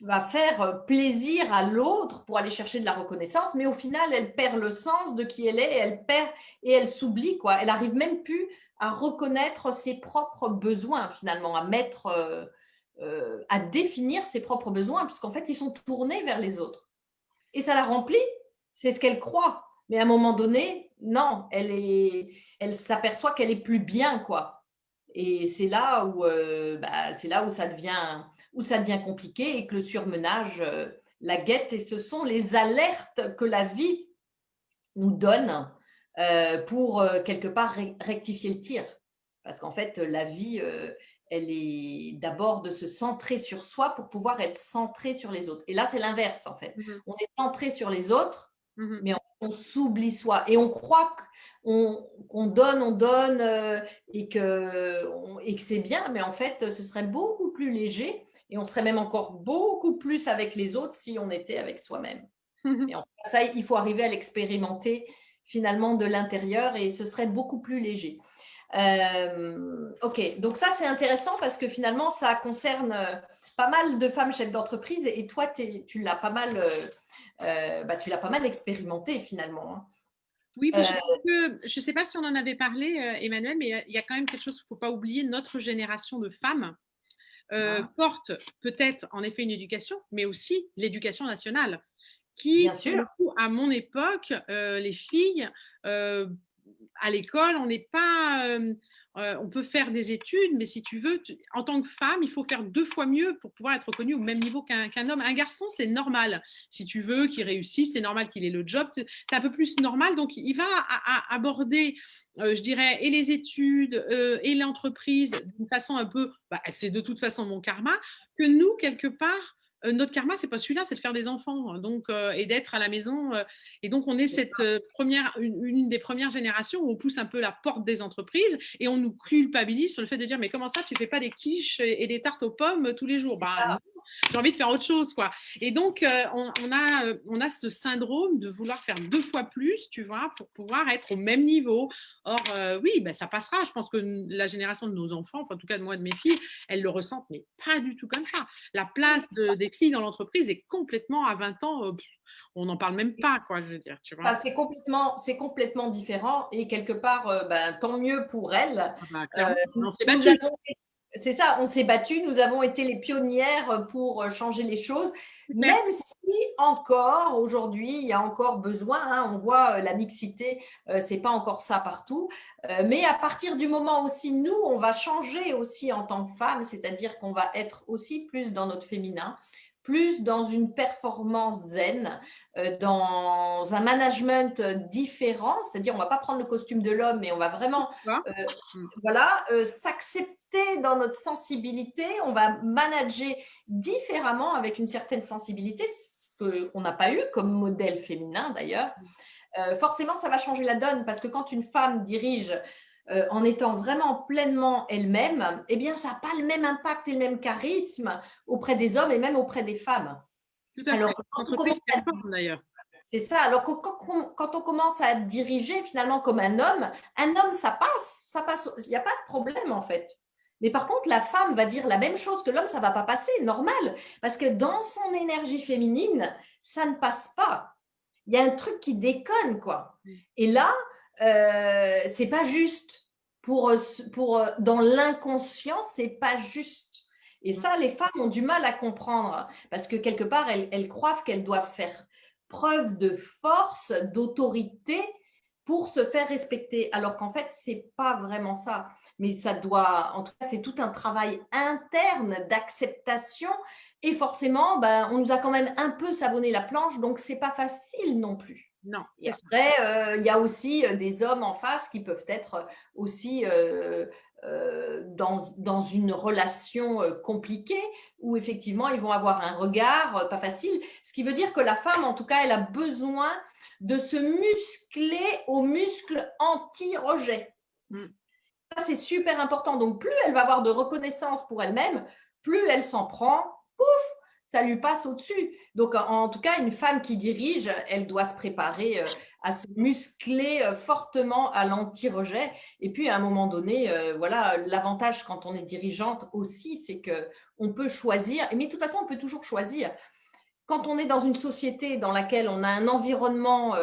va faire plaisir à l'autre pour aller chercher de la reconnaissance, mais au final, elle perd le sens de qui elle est, et elle s'oublie, quoi. Elle n'arrive même plus à reconnaître ses propres besoins, finalement, à définir ses propres besoins, puisqu'en fait, ils sont tournés vers les autres. Et ça la remplit, c'est ce qu'elle croit. Mais à un moment donné, non, elle s'aperçoit qu'elle est plus bien, quoi. Et c'est là où ça devient compliqué et que le surmenage la guette. Et ce sont les alertes que la vie nous donne pour quelque part rectifier le tir. Parce qu'en fait, la vie, elle est d'abord de se centrer sur soi pour pouvoir être centré sur les autres. Et là, c'est l'inverse, en fait. On est centré sur les autres, mais on s'oublie soi. Et on croit qu'on donne et que c'est bien, mais en fait, ce serait beaucoup plus léger et on serait même encore beaucoup plus avec les autres si on était avec soi-même. Et en fait, ça, il faut arriver à l'expérimenter finalement de l'intérieur et ce serait beaucoup plus léger. Ok, donc ça c'est intéressant parce que finalement ça concerne pas mal de femmes chefs d'entreprise et toi tu l'as pas mal expérimenté finalement, hein. Oui, puis je ne sais pas si on en avait parlé, Emmanuel, mais il y a quand même quelque chose qu'il ne faut pas oublier. Notre génération de femmes porte peut-être en effet une éducation, mais aussi l'éducation nationale, qui, Bien sûr. à mon époque, les filles, à l'école, on n'est pas... on peut faire des études, mais si tu veux, en tant que femme, il faut faire 2 fois mieux pour pouvoir être reconnue au même niveau qu'un homme. Un garçon, c'est normal. Si tu veux qu'il réussisse, c'est normal qu'il ait le job. C'est un peu plus normal. Donc, il va aborder, je dirais, et les études et l'entreprise d'une façon un peu, c'est de toute façon mon karma, que nous, quelque part, notre karma, c'est pas celui-là, c'est de faire des enfants, donc et d'être à la maison. Et donc, on est cette une des premières générations où on pousse un peu la porte des entreprises et on nous culpabilise sur le fait de dire mais comment ça, tu fais pas des quiches et des tartes aux pommes tous les jours? Non, j'ai envie de faire autre chose, quoi. Et donc, on a ce syndrome de vouloir faire 2 fois plus, tu vois, pour pouvoir être au même niveau. Or, oui, ça passera. Je pense que la génération de nos enfants, enfin, en tout cas de moi et de mes filles, elles le ressentent, mais pas du tout comme ça. La place des filles dans l'entreprise est complètement, à 20 ans, on n'en parle même pas, quoi, je veux dire, tu vois. C'est complètement différent et quelque part, tant mieux pour elles. Clairement, Nous, on s'est battu. c'est ça, on s'est battu, nous avons été les pionnières pour changer les choses, Super. même si encore aujourd'hui, il y a encore besoin, hein, on voit la mixité, c'est pas encore ça partout, mais à partir du moment aussi, nous, on va changer aussi en tant que femmes, c'est-à-dire qu'on va être aussi plus dans notre féminin, plus dans une performance zen, dans un management différent, c'est-à-dire on va pas prendre le costume de l'homme, mais on va vraiment euh, voilà, s'accepter dans notre sensibilité, on va manager différemment avec une certaine sensibilité, ce qu'on n'a pas eu comme modèle féminin d'ailleurs. Forcément, ça va changer la donne parce que quand une femme dirige en étant vraiment pleinement elle-même, eh bien, ça n'a pas le même impact et le même charisme auprès des hommes et même auprès des femmes. Tout à Alors fait. que quand on L'entreprise commence à performe d'ailleurs. c'est ça. Alors que quand on commence à diriger finalement comme un homme, ça passe, il n'y a pas de problème en fait. Mais par contre, la femme va dire la même chose que l'homme, ça ne va pas passer, normal. Parce que dans son énergie féminine, ça ne passe pas. Il y a un truc qui déconne, quoi. Et là, c'est pas juste. Dans l'inconscient, c'est pas juste. Et ça, les femmes ont du mal à comprendre parce que quelque part, elles croient qu'elles doivent faire preuve de force, d'autorité pour se faire respecter. Alors qu'en fait, c'est pas vraiment ça. Mais ça doit, en tout cas, c'est tout un travail interne d'acceptation. Et forcément, ben, on nous a quand même un peu savonné la planche, donc c'est pas facile non plus. Non, Et c'est ça. après, il y a aussi des hommes en face qui peuvent être aussi dans une relation compliquée où effectivement ils vont avoir un regard pas facile. Ce qui veut dire que la femme, en tout cas, elle a besoin de se muscler aux muscles anti-rejet. Ça, c'est super important. Donc, plus elle va avoir de reconnaissance pour elle-même, plus elle s'en prend, pouf, ça lui passe au-dessus. Donc, en tout cas, une femme qui dirige, elle doit se préparer à se muscler fortement à l'anti-rejet. Et puis, à un moment donné, voilà, l'avantage quand on est dirigeante aussi, c'est qu'on peut choisir. Mais de toute façon, on peut toujours choisir. Quand on est dans une société dans laquelle on a un environnement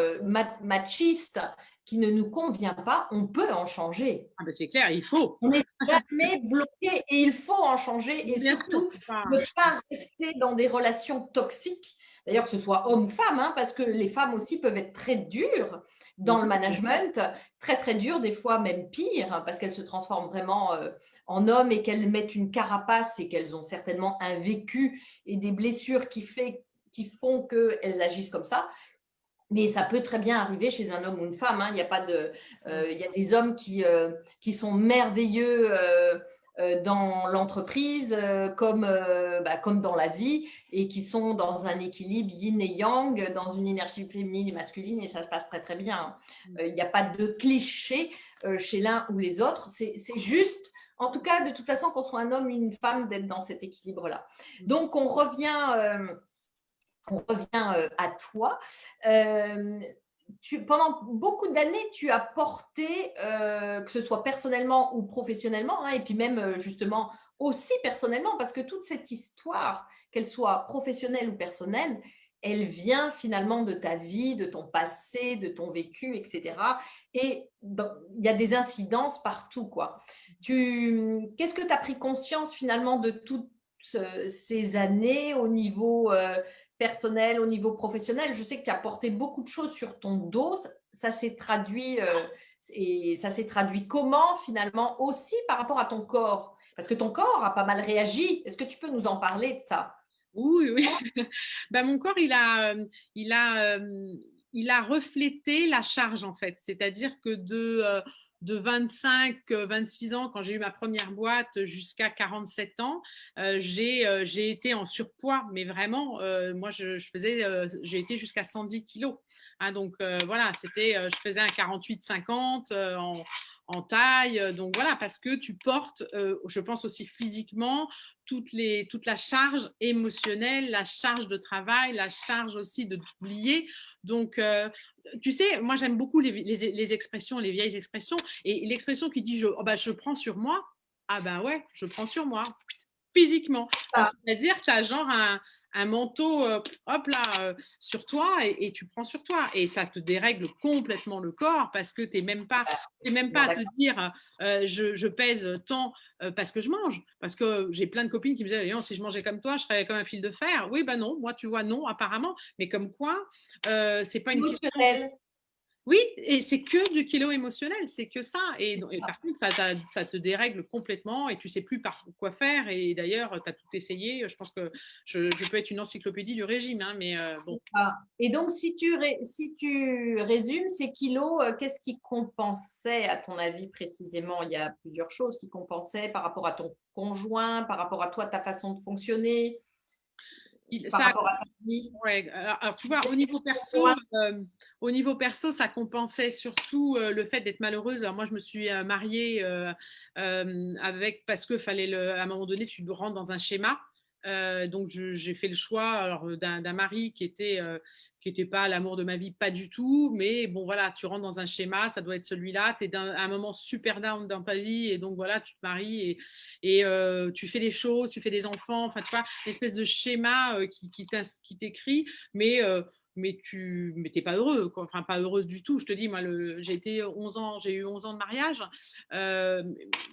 machiste qui ne nous convient pas, on peut en changer. Ah ben c'est clair, il faut. On n'est jamais bloqué et il faut en changer et Bien sûr, surtout faut pas. ne pas rester dans des relations toxiques. D'ailleurs, que ce soit homme ou femme, hein, parce que les femmes aussi peuvent être très dures dans le management, très très dures, des fois même pire, hein, parce qu'elles se transforment vraiment en hommes et qu'elles mettent une carapace et qu'elles ont certainement un vécu et des blessures qui font qu'elles agissent comme ça. Mais ça peut très bien arriver chez un homme ou une femme. Hein. Il y a pas de, il y a des hommes qui sont merveilleux dans l'entreprise comme dans la vie et qui sont dans un équilibre yin et yang, dans une énergie féminine et masculine et ça se passe très très bien. Il n'y a pas de cliché chez l'un ou les autres. C'est juste, en tout cas, de toute façon, qu'on soit un homme ou une femme, d'être dans cet équilibre-là. Donc, on revient à toi. Pendant beaucoup d'années, tu as porté, que ce soit personnellement ou professionnellement, hein, et puis même justement aussi personnellement, parce que toute cette histoire, qu'elle soit professionnelle ou personnelle, elle vient finalement de ta vie, de ton passé, de ton vécu, etc. Et il y a des incidences partout, quoi. Qu'est-ce que tu as pris conscience finalement de toutes ces années au niveau personnel, au niveau professionnel? Je sais que tu as porté beaucoup de choses sur ton dos. Ça s'est traduit et ça s'est traduit comment finalement aussi par rapport à ton corps? Parce que ton corps a pas mal réagi. Est-ce que tu peux nous en parler de ça? Oui, oui. Ben, mon corps, il a, il a reflété la charge, en fait. C'est-à-dire que de 26 ans, quand j'ai eu ma première boîte, jusqu'à 47 ans, j'ai été en surpoids. Mais vraiment, moi, j'ai été jusqu'à 110 kilos. Hein, donc, voilà, je faisais un 48-50 en taille. Donc, voilà, parce que tu portes, je pense aussi physiquement, toute la charge émotionnelle, la charge de travail, la charge aussi de t'oublier. Donc, tu sais, moi j'aime beaucoup les expressions, les vieilles expressions. Et l'expression qui dit je prends sur moi, ah ben ouais, je prends sur moi, physiquement. Donc, Ah, c'est-à-dire que tu as genre un manteau, hop là, sur toi et tu prends sur toi. Et ça te dérègle complètement le corps parce que tu n'es même pas, Bon, à te d'accord. dire je pèse tant parce que je mange. Parce que j'ai plein de copines qui me disaient si je mangeais comme toi, je serais comme un fil de fer. Oui, ben non, moi tu vois, non, apparemment. Mais comme quoi, c'est pas une question. Émotionnel. Oui, et c'est que du kilo émotionnel, c'est que ça. Et par contre, ça te dérègle complètement et tu sais plus par quoi faire. Et d'ailleurs, tu as tout essayé. Je pense que je peux être une encyclopédie du régime, hein, mais bon. Ah. Et donc, si tu résumes ces kilos, qu'est-ce qui compensait, à ton avis, précisément? Il y a plusieurs choses qui compensaient par rapport à ton conjoint, par rapport à toi, ta façon de fonctionner, par Ça, rapport à ta vie. ouais, alors, tu vois, Qu'est-ce qui conjoint? au niveau perso, ça compensait surtout le fait d'être malheureuse. Alors moi, je me suis mariée avec parce que fallait à un moment donné, tu rentres dans un schéma. Donc j'ai fait le choix alors d'un mari qui était pas l'amour de ma vie, pas du tout. Mais bon voilà, tu rentres dans un schéma, ça doit être celui-là. Tu es à un moment super down dans ta vie et donc voilà, tu te maries et tu fais des choses, tu fais des enfants. Enfin tu vois, une espèce de schéma qui t'écrit, mais tu n'es pas heureux, quoi. Enfin, pas heureuse du tout. Je te dis, moi, j'ai eu 11 ans de mariage. Euh,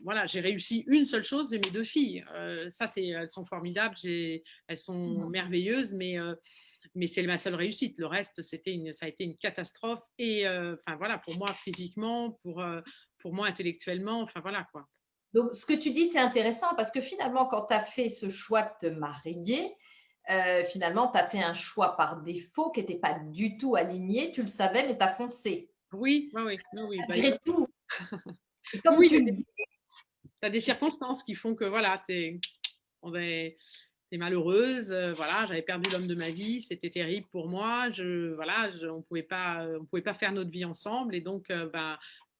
voilà, j'ai réussi une seule chose de mes deux filles. Ça, elles sont formidables, elles sont merveilleuses, mais c'est ma seule réussite. Le reste, ça a été une catastrophe. Et enfin, voilà, pour moi, physiquement, pour moi, intellectuellement, enfin, voilà, quoi. Donc, ce que tu dis, c'est intéressant parce que finalement, quand tu as fait ce choix de te marier, finalement, tu as fait un choix par défaut qui n'était pas du tout aligné. Tu le savais, mais tu as foncé. Oui, oui, oui, oui, oui. Bah, Malgré tout. Et oui, comme oui, tu le dis, tu as des circonstances qui font que, voilà, t'es malheureuse, voilà, j'avais perdu l'homme de ma vie, c'était terrible pour moi, voilà, on pouvait pas faire notre vie ensemble et donc ben,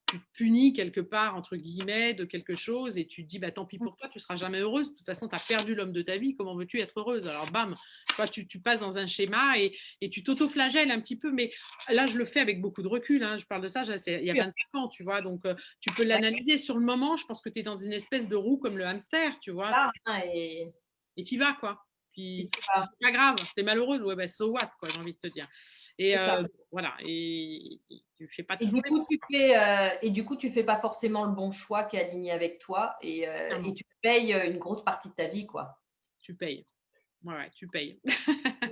tu te punis quelque part entre guillemets de quelque chose et tu te dis bah tant pis pour toi, tu seras jamais heureuse, de toute façon tu as perdu l'homme de ta vie, comment veux-tu être heureuse? Alors bam, toi tu passes dans un schéma et tu t'auto-flagelles un petit peu, mais là je le fais avec beaucoup de recul, hein, je parle de ça, il y a 25 ans, tu vois, donc tu peux l'analyser sur le moment, je pense que tu es dans une espèce de roue comme le hamster, tu vois, ça, hein, et et tu y vas, quoi. Puis, tu vas. c'est pas grave, t'es malheureuse, ouais, ben, so what, quoi, j'ai envie de te dire. Et C'est ça. voilà, et tu fais pas Et toujours du les coup, bons tu choix, fais, tu fais pas forcément le bon choix qui est aligné avec toi et clairement. tu payes une grosse partie de ta vie, quoi. Tu payes. Ouais, ouais, tu payes.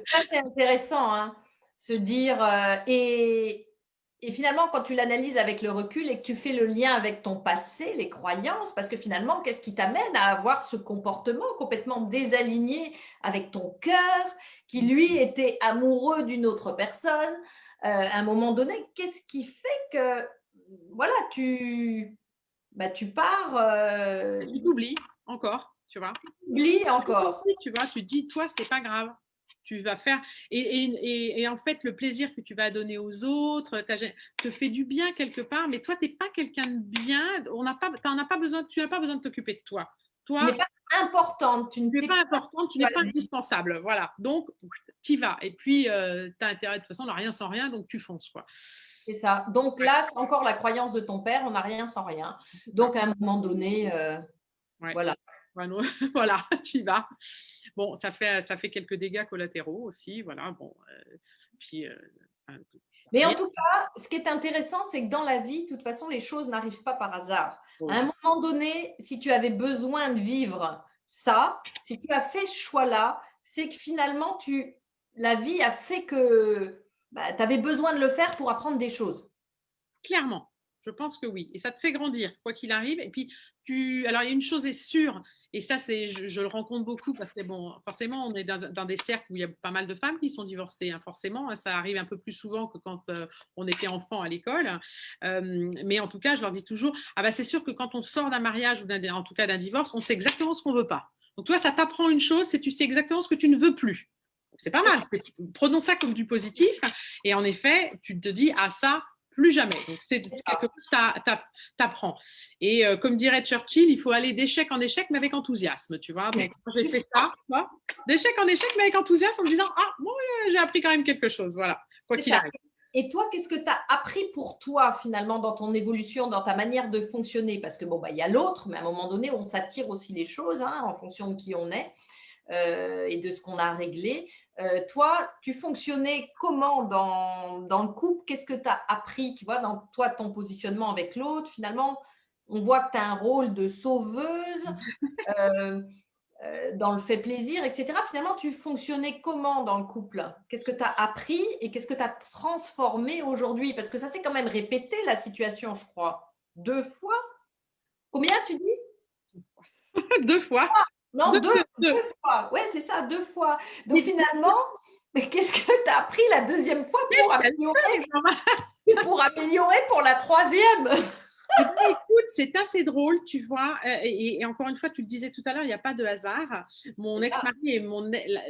Ça, c'est intéressant, hein, se dire, et finalement, quand tu l'analyses avec le recul et que tu fais le lien avec ton passé, les croyances, parce que finalement, qu'est-ce qui t'amène à avoir ce comportement complètement désaligné avec ton cœur, qui lui était amoureux d'une autre personne, à un moment donné, qu'est-ce qui fait que, voilà, tu pars, Tu t'oublies encore, tu vois. oublies encore. Tu vois, tu te dis, toi, c'est pas grave. Tu vas faire. Et en fait, le plaisir que tu vas donner aux autres te fait du bien quelque part, mais toi, tu n'es pas quelqu'un de bien. T'en as pas besoin, tu n'as pas besoin de t'occuper de toi. Tu n'es Toi, pas importante, tu ne tu n'es t'es pas pas importante, tu n'es pas indispensable. Voilà. Donc, tu y vas. Et puis, tu as intérêt, de toute façon, à rien sans rien, donc tu fonces, quoi. C'est ça. Donc Ouais, là, c'est encore la croyance de ton père, on n'a rien sans rien. c'est ça. Donc à un moment donné, Ouais. voilà. Ouais, non, voilà, tu y vas. Bon, ça fait quelques dégâts collatéraux aussi. Voilà. Bon, puis, Mais en rien. tout cas, ce qui est intéressant, c'est que dans la vie, de toute façon, les choses n'arrivent pas par hasard. À Bon, un moment donné, si tu avais besoin de vivre ça, si tu as fait ce choix-là, c'est que finalement, la vie a fait que tu avais besoin de le faire pour apprendre des choses. clairement, je pense que oui. Et ça te fait grandir, quoi qu'il arrive. Et puis, alors, il y a une chose est sûre, et ça, je le rencontre beaucoup parce que, bon, forcément, on est dans des cercles où il y a pas mal de femmes qui sont divorcées, hein, forcément. Hein, ça arrive un peu plus souvent que quand on était enfant à l'école. Mais en tout cas, je leur dis toujours, ah bah, c'est sûr que quand on sort d'un mariage ou en tout cas d'un divorce, on sait exactement ce qu'on veut pas. Donc, toi, ça t'apprend une chose, c'est que tu sais exactement ce que tu ne veux plus. C'est pas mal. Prenons ça comme du positif. Et en effet, tu te dis, ah ça, plus jamais. Donc, c'est quelque chose que tu apprends. Et comme dirait Churchill, il faut aller d'échec en échec, mais avec enthousiasme, tu vois. Donc, j'ai fait ça, d'échec en échec, mais avec enthousiasme, en me disant, ah, bon, j'ai appris quand même quelque chose, voilà, quoi qu'il arrive. Et toi, qu'est-ce que tu as appris pour toi finalement dans ton évolution, dans ta manière de fonctionner? Parce que bon, il y a l'autre, mais à un moment donné, on s'attire aussi les choses, hein, en fonction de qui on est. et de ce qu'on a réglé. Toi, tu fonctionnais comment dans le couple? Qu'est-ce que tu as appris, tu vois, dans toi, ton positionnement avec l'autre? Finalement, on voit que tu as un rôle de sauveuse. Euh, dans le fait plaisir, etc. Finalement, tu fonctionnais comment dans le couple? Qu'est-ce que tu as appris et qu'est-ce que tu as transformé aujourd'hui? Parce que ça s'est quand même répété, la situation, je crois. 2 fois? Combien tu dis? 2 fois. Non, Deux, deux, deux, deux. 2 fois. Ouais, c'est ça, 2 fois. Donc Mais finalement, qu'est-ce que tu as appris la deuxième fois pour améliorer, pour la troisième? Eh bien, écoute, c'est assez drôle, tu vois. Et encore une fois, tu le disais tout à l'heure, il n'y a pas de hasard. Mon ex-mari et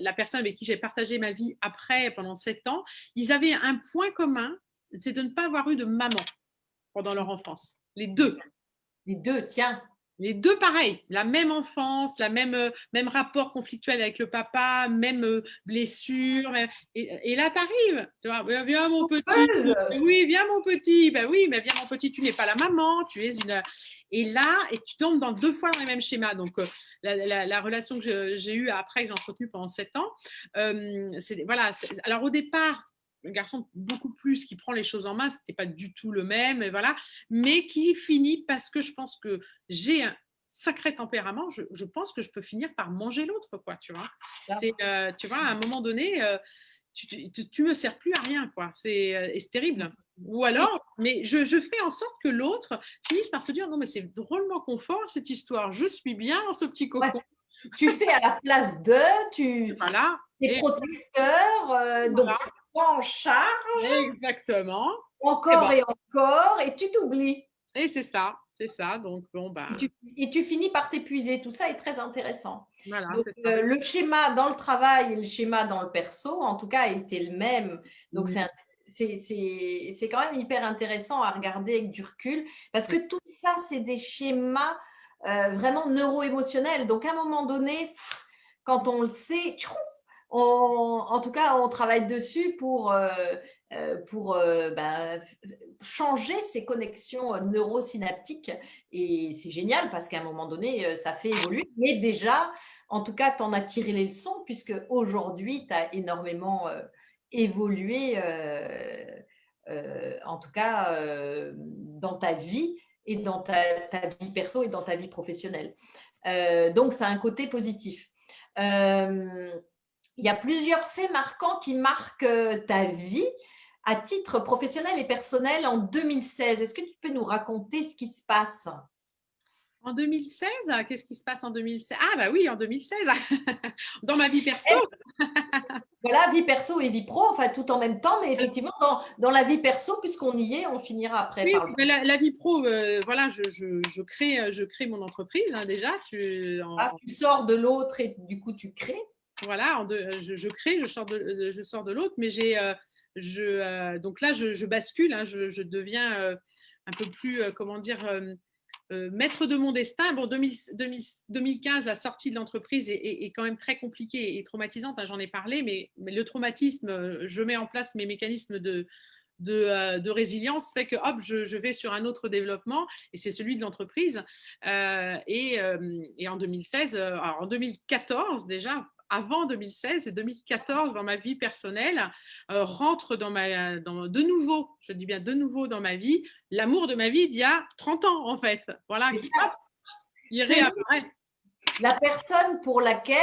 la personne avec qui j'ai partagé ma vie après, pendant 7 ans, ils avaient un point commun, c'est de ne pas avoir eu de maman pendant leur enfance. Les deux. Les deux, tiens. Les deux pareil, la même enfance, même rapport conflictuel avec le papa, même blessure. Et là, tu arrives, tu vois, viens mon petit. Oui, viens mon petit. Ben oui, mais viens mon petit, tu n'es pas la maman, tu es une. Et là, et tu tombes dans 2 fois dans les mêmes schémas. Donc, la relation que j'ai eue après, que j'ai entretenue pendant 7 ans, voilà. Alors, au départ, un garçon beaucoup plus qui prend les choses en main, c'était pas du tout le même, et voilà, mais qui finit parce que je pense que j'ai un sacré tempérament, je pense que je peux finir par manger l'autre, quoi, tu vois. Tu vois, à un moment donné, tu me sers plus à rien, quoi. Et c'est terrible. Ou alors, mais je fais en sorte que l'autre finisse par se dire non, mais c'est drôlement confort cette histoire. Je suis bien dans ce petit cocon. Ouais, tu fais à la place d'eux, Voilà. es protecteur, donc voilà. tu prends en charge Exactement. encore et encore et tu t'oublies. Et c'est ça, c'est ça. Donc, bon, bah, Et tu finis par t'épuiser. Tout ça est très intéressant. voilà, Donc, c'est ça. le schéma dans le travail et le schéma dans le perso, en tout cas, a été le même. Donc, c'est quand même hyper intéressant à regarder avec du recul parce que tout ça, c'est des schémas vraiment neuro-émotionnels. Donc, à un moment donné, quand on le sait, en tout cas, on travaille dessus pour changer ces connexions neurosynaptiques. Et c'est génial parce qu'à un moment donné, ça fait évoluer. Mais déjà, en tout cas, tu en as tiré les leçons puisque aujourd'hui, tu as énormément évolué, en tout cas, dans ta vie et dans ta vie perso et dans ta vie professionnelle. Donc, ça a un côté positif. Il y a plusieurs faits marquants qui marquent ta vie à titre professionnel et personnel en 2016. Est-ce que tu peux nous raconter ce qui se passe? En 2016, qu'est-ce qui se passe en 2016? Ah bah oui, en 2016, dans ma vie perso. Voilà, vie perso et vie pro, enfin tout en même temps, mais effectivement, dans la vie perso, puisqu'on y est, on finira après Oui, par le. mais la vie pro, voilà, je crée mon entreprise déjà. Tu sors de l'autre et du coup, tu crées. Voilà, je crée, je sors de l'autre, mais donc là, je bascule, hein, je deviens un peu plus, comment dire, maître de mon destin. Bon, 2015, la sortie de l'entreprise est quand même très compliquée et traumatisante, hein, j'en ai parlé, mais le traumatisme, je mets en place mes mécanismes de résilience fait que hop, je vais sur un autre développement et c'est celui de l'entreprise. Et en 2016, alors en 2014 déjà, avant 2016 et 2014 dans ma vie personnelle, rentre de nouveau, je dis bien de nouveau dans ma vie, l'amour de ma vie d'il y a 30 ans en fait. Voilà, il réapparaît. La personne pour laquelle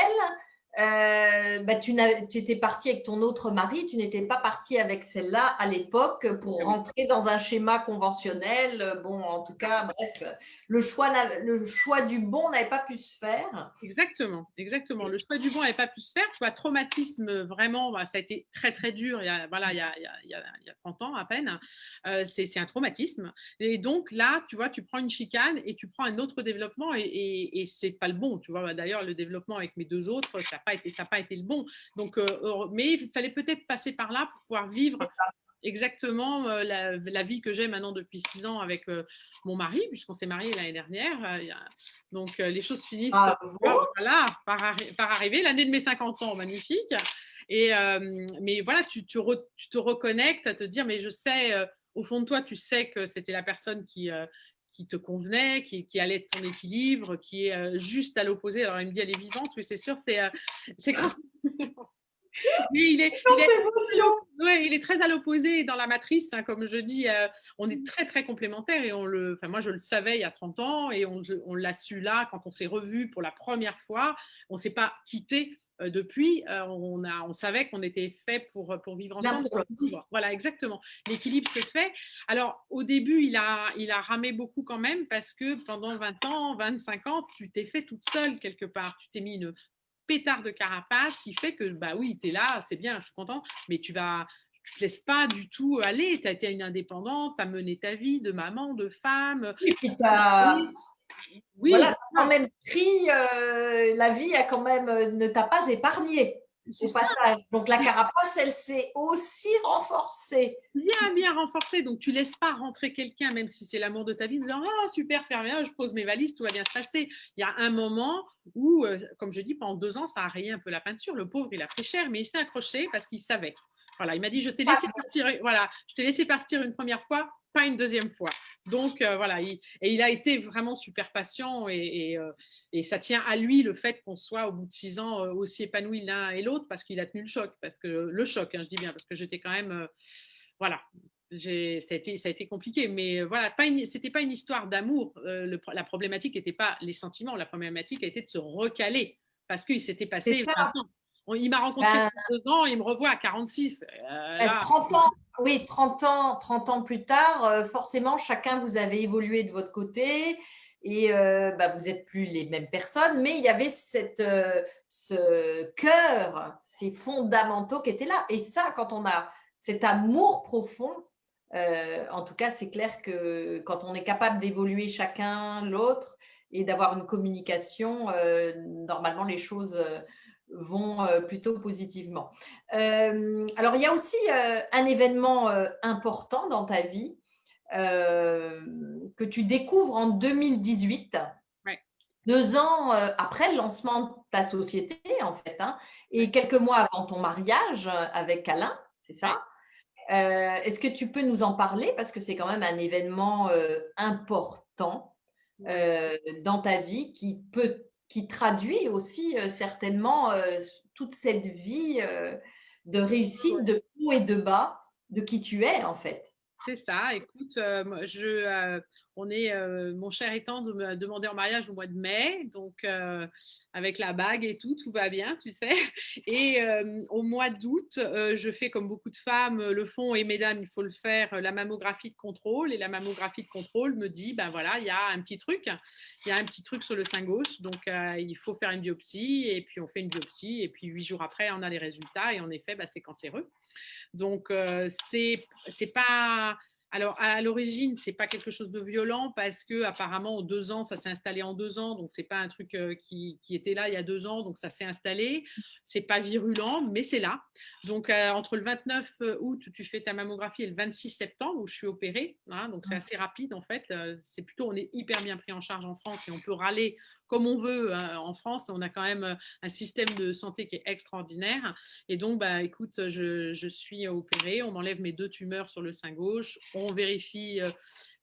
tu étais partie avec ton autre mari, tu n'étais pas partie avec celle-là à l'époque pour rentrer dans un schéma conventionnel. Bon, en tout cas, bref, le choix du bon n'avait pas pu se faire. Exactement. Le choix du bon n'avait pas pu se faire. Tu vois, traumatisme, vraiment, ça a été très, très dur il y a 30 ans à peine. C'est un traumatisme. Et donc là, tu vois, tu prends une chicane et tu prends un autre développement et c'est pas le bon. Tu vois, d'ailleurs, le développement avec mes deux autres, ça n'a pas été le bon. Donc, mais il fallait peut-être passer par là pour pouvoir vivre exactement la vie que j'ai maintenant depuis 6 ans avec mon mari, puisqu'on s'est mariés l'année dernière. Donc, les choses finissent voilà, par arriver. L'année de mes 50 ans, magnifique. Mais voilà, tu te reconnectes à te dire, mais je sais, au fond de toi, tu sais que c'était la personne qui te convenait, qui allait de ton équilibre, qui est juste à l'opposé. Alors, il me dit, elle est vivante, oui, c'est sûr, c'est quand… Mais ouais, il est très à l'opposé dans la matrice, hein, comme je dis, on est très très complémentaires et enfin, moi je le savais il y a 30 ans et on l'a su là quand on s'est revus pour la première fois. On ne s'est pas quitté depuis, on savait qu'on était fait pour vivre ensemble. Voilà, exactement. L'équilibre se fait. Alors au début, il a ramé beaucoup quand même parce que pendant 20 ans, 25 ans, tu t'es fait toute seule quelque part. Tu t'es mis une pétard de carapace qui fait que, bah oui, tu es là, c'est bien, je suis content, mais tu te laisses pas du tout aller, tu as été une indépendante, tu as mené ta vie de maman, de femme. Et puis tu as… Oui, Voilà, quand même pris, la vie a quand même, ne t'a pas épargné au passage. Donc la carapace, elle s'est aussi renforcée. Bien renforcée. Donc tu laisses pas rentrer quelqu'un, même si c'est l'amour de ta vie, en disant ah super, faire bien, je pose mes valises, tout va bien se passer. Il y a un moment où, comme je dis, pendant 2 ans, ça a rayé un peu la peinture. Le pauvre, il a pris cher, mais il s'est accroché parce qu'il savait. Voilà, il m'a dit je t'ai laissé partir. Voilà, je t'ai laissé partir une première fois, pas une deuxième fois. Donc voilà, il a été vraiment super patient et ça tient à lui le fait qu'on soit au bout de 6 ans aussi épanouis l'un et l'autre parce qu'il a tenu le choc, parce que le choc, hein, je dis bien, parce que j'étais quand même voilà, ça a été compliqué, mais voilà, c'était pas une histoire d'amour. La problématique n'était pas les sentiments, la problématique a été de se recaler parce qu'il s'était passé 20 ans. Il m'a rencontré à 2 ans, il me revoit à 46. Là, 30 ans, oui, 30 ans plus tard, forcément, chacun, vous avez évolué de votre côté et vous n'êtes plus les mêmes personnes, mais il y avait ce cœur, ces fondamentaux qui étaient là. Et ça, quand on a cet amour profond, en tout cas, c'est clair que quand on est capable d'évoluer chacun l'autre et d'avoir une communication, normalement, les choses vont plutôt positivement. Alors, il y a aussi un événement important dans ta vie que tu découvres en 2018, 2 ans après le lancement de ta société, en fait, hein, et quelques mois avant ton mariage avec Alain, c'est ça? Est-ce que tu peux nous en parler? Parce que c'est quand même un événement important dans ta vie qui traduit aussi certainement toute cette vie de réussite, de haut et de bas, de qui tu es en fait. C'est ça. Écoute, mon cher étant de me demander en mariage au mois de mai, donc avec la bague et tout va bien, tu sais. Et au mois d'août, je fais comme beaucoup de femmes le font, et mesdames, il faut le faire, la mammographie de contrôle. Et la mammographie de contrôle me dit, ben voilà, il y a un petit truc sur le sein gauche, donc il faut faire une biopsie. Et puis on fait une biopsie, et puis 8 jours après, on a les résultats, et en effet, c'est cancéreux. Donc, c'est pas… Alors, à l'origine, c'est pas quelque chose de violent parce que apparemment, en 2 ans, ça s'est installé en 2 ans. Donc, c'est pas un truc qui était là il y a 2 ans. Donc, ça s'est installé. C'est pas virulent, mais c'est là. Donc, entre le 29 août où tu fais ta mammographie et le 26 septembre où je suis opérée, hein, donc c'est assez rapide en fait. C'est plutôt, on est hyper bien pris en charge en France et on peut râler comme on veut en France. On a quand même un système de santé qui est extraordinaire. Et donc, écoute, je suis opérée. On m'enlève mes 2 tumeurs sur le sein gauche. On vérifie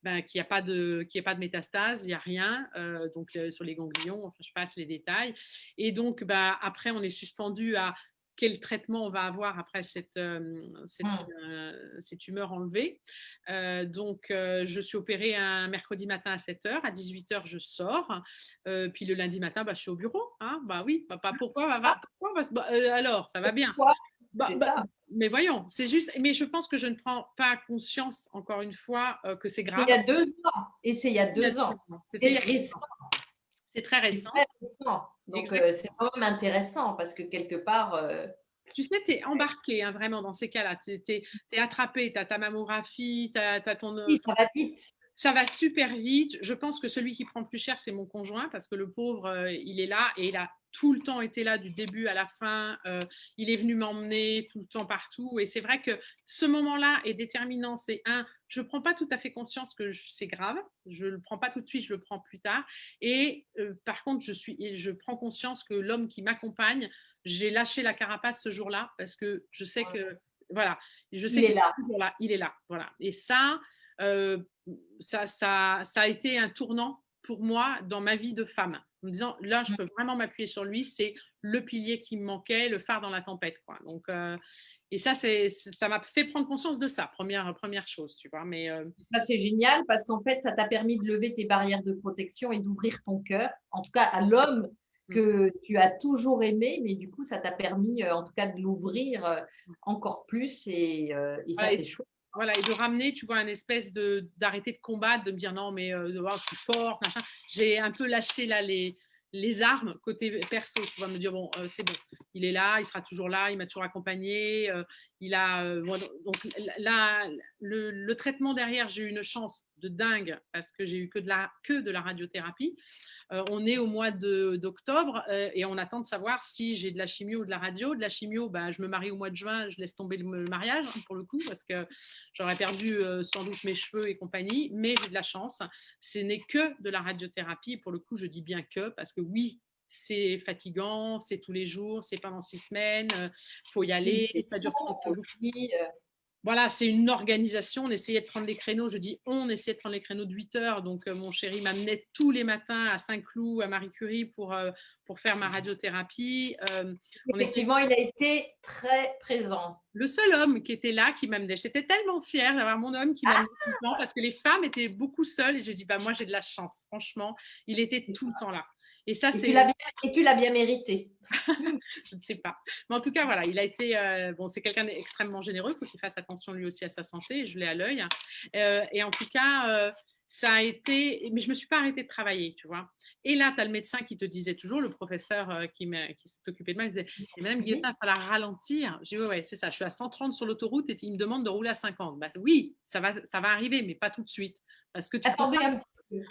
qu'il n'y a pas de métastase, il n'y a rien. Donc, sur les ganglions, enfin, je passe les détails. Et donc, après, on est suspendu à quel traitement on va avoir après ces tumeurs enlevées. Donc, je suis opérée un mercredi matin à 7h. À 18h, je sors. Puis le lundi matin, je suis au bureau. Hein, oui, papa, pourquoi alors, ça va bien. Mais voyons, c'est juste. Mais je pense que je ne prends pas conscience, encore une fois, que c'est grave. Il y a 2 ans. Et c'est il y a 2 ans. C'est récent. C'est très récent. Donc, c'est quand même intéressant parce que quelque part… Tu sais, tu es embarqué vraiment dans ces cas-là. Tu es attrapé, tu as ta mammographie, tu as ton… Oui, ça va vite. Ça va super vite. Je pense que celui qui prend le plus cher, c'est mon conjoint parce que le pauvre, il est là et il a tout le temps été là du début à la fin. Il est venu m'emmener tout le temps partout. Et c'est vrai que ce moment-là est déterminant. C'est je ne prends pas tout à fait conscience que c'est grave. Je ne le prends pas tout de suite, je le prends plus tard. Et par contre, je prends conscience que l'homme qui m'accompagne, j'ai lâché la carapace ce jour-là parce que je sais que, voilà, je sais qu'il est là. Il est là. Voilà. Et ça… ça a été un tournant pour moi dans ma vie de femme, en me disant là, je peux vraiment m'appuyer sur lui, c'est le pilier qui me manquait, le phare dans la tempête, quoi. Donc, et ça m'a fait prendre conscience de ça, première chose, tu vois. Mais Ça, c'est génial parce qu'en fait, ça t'a permis de lever tes barrières de protection et d'ouvrir ton cœur, en tout cas à l'homme que tu as toujours aimé, mais du coup, ça t'a permis en tout cas de l'ouvrir encore plus et ça, c'est chouette. Voilà, et de ramener, tu vois, une espèce d'arrêter de combattre, de me dire non, mais je suis forte, machin. J'ai un peu lâché là les armes côté perso, tu vois, me dire bon, c'est bon, il est là, il sera toujours là, il m'a toujours accompagné, il a. Bon, donc là, le traitement derrière, j'ai eu une chance de dingue parce que j'ai eu que de la radiothérapie. On est au mois d'octobre et on attend de savoir si j'ai de la chimio ou de la radio. De la chimio, bah, je me marie au mois de juin, je laisse tomber le mariage pour le coup parce que j'aurais perdu sans doute mes cheveux et compagnie, mais j'ai de la chance. Ce n'est que de la radiothérapie et pour le coup, je dis bien que parce que oui, c'est fatigant, c'est tous les jours, c'est pendant 6 semaines, faut y aller, ça dure 30 jours. Voilà, c'est une organisation. On essayait de prendre les créneaux. Je dis on essayait de prendre les créneaux de 8 heures. Donc, mon chéri m'amenait tous les matins à Saint-Cloud, à Marie Curie, pour faire ma radiothérapie. Effectivement, il a été très présent. Le seul homme qui était là, qui m'amenait. J'étais tellement fière d'avoir mon homme qui m'amenait tout le temps parce que les femmes étaient beaucoup seules. Et je dis, bah, moi, j'ai de la chance. Franchement, il était tout le temps là. Et ça, c'est. Tu l'as bien mérité. Je ne sais pas. Mais en tout cas, voilà, il a été. Bon, c'est quelqu'un d'extrêmement généreux. Il faut qu'il fasse attention lui aussi à sa santé. Je l'ai à l'œil. Et en tout cas, ça a été. Mais je ne me suis pas arrêtée de travailler, tu vois. Et là, tu as le médecin qui te disait toujours, le professeur qui s'est occupé de moi, il disait Madame Guillotin, il va falloir ralentir. J'ai dit ouais, c'est ça. Je suis à 130 sur l'autoroute et il me demande de rouler à 50. Bah, oui, ça va arriver, mais pas tout de suite. Parce que tu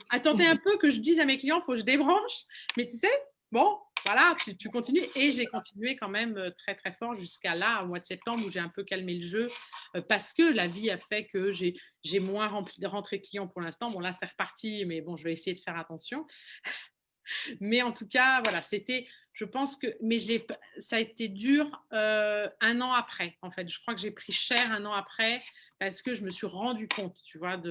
attendez un peu que je dise à mes clients, il faut que je débranche. Mais tu sais, bon, voilà, tu continues. Et j'ai continué quand même très, très fort jusqu'à là, au mois de septembre, où j'ai un peu calmé le jeu parce que la vie a fait que j'ai moins rentré clients pour l'instant. Bon, là, c'est reparti, mais bon, je vais essayer de faire attention. Mais en tout cas, voilà, c'était, je pense que, mais ça a été dur 1 an après, en fait. Je crois que j'ai pris cher 1 an après parce que je me suis rendu compte, tu vois,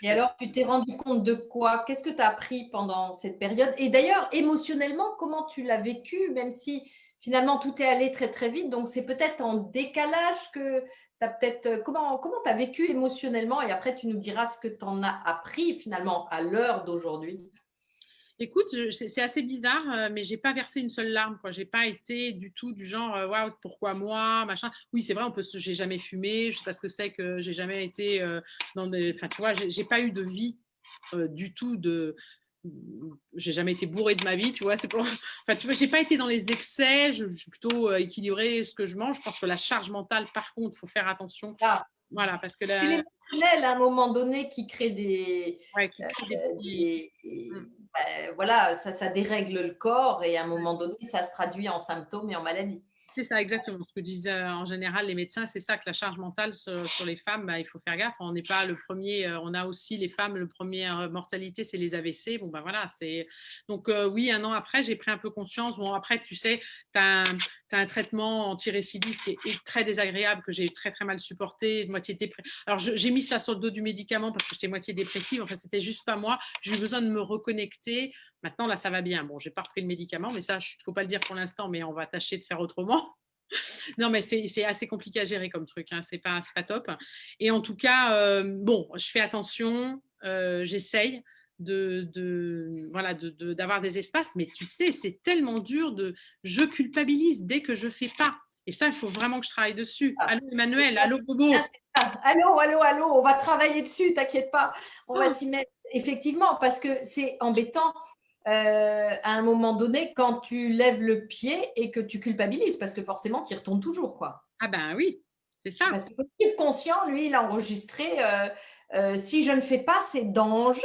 Et alors, tu t'es rendu compte de quoi? Qu'est-ce que tu as appris pendant cette période? Et d'ailleurs, émotionnellement, comment tu l'as vécu, même si finalement tout est allé très très vite, donc c'est peut-être en décalage que tu as peut-être. Comment tu as vécu émotionnellement? Et après, tu nous diras ce que tu en as appris finalement à l'heure d'aujourd'hui. Écoute, c'est assez bizarre, mais j'ai pas versé une seule larme, quoi. J'ai pas été du tout du genre, waouh, pourquoi moi, machin. Oui, c'est vrai, j'ai jamais fumé, je sais pas ce que c'est que j'ai jamais été dans des, enfin, tu vois, j'ai pas eu de vie du tout j'ai jamais été bourrée de ma vie, tu vois. Enfin, tu vois, j'ai pas été dans les excès. Je suis plutôt équilibrée ce que je mange. Je pense que la charge mentale, par contre, faut faire attention. Ah. Voilà, parce que c'est l'émotionnel à un moment donné qui crée des, ouais, qui crée voilà, ça dérègle le corps et à un moment donné, ça se traduit en symptômes et en maladies. C'est ça, exactement. Ce que disaient en général les médecins, c'est ça, que la charge mentale sur les femmes, bah, il faut faire gaffe. On n'est pas le premier, on a aussi les femmes, le première mortalité, c'est les AVC. Bon, ben voilà, c'est. Donc, oui, 1 an après, j'ai pris un peu conscience. Bon, après, tu sais, tu as un traitement antirécidive qui est très désagréable, que j'ai très, très mal supporté, moitié dépressive. Alors, j'ai mis ça sur le dos du médicament parce que j'étais moitié dépressive. Enfin, c'était juste pas moi. J'ai eu besoin de me reconnecter. Maintenant, là, ça va bien. Bon, j'ai pas repris le médicament, mais ça, il ne faut pas le dire pour l'instant, mais on va tâcher de faire autrement. Non, mais c'est assez compliqué à gérer comme truc. Hein. C'est pas top. Et en tout cas, bon, je fais attention. J'essaye d'avoir des espaces. Mais tu sais, c'est tellement dur je culpabilise dès que je fais pas. Et ça, il faut vraiment que je travaille dessus. Allô, Emmanuel. Allô, Bobo. Allô, on va travailler dessus, t'inquiète pas. On va s'y mettre. Effectivement, parce que c'est embêtant à un moment donné quand tu lèves le pied et que tu culpabilises, parce que forcément, tu y retournes toujours, quoi. Ah ben oui, c'est ça. Parce que le subconscient, lui, il a enregistré si je ne fais pas, c'est danger.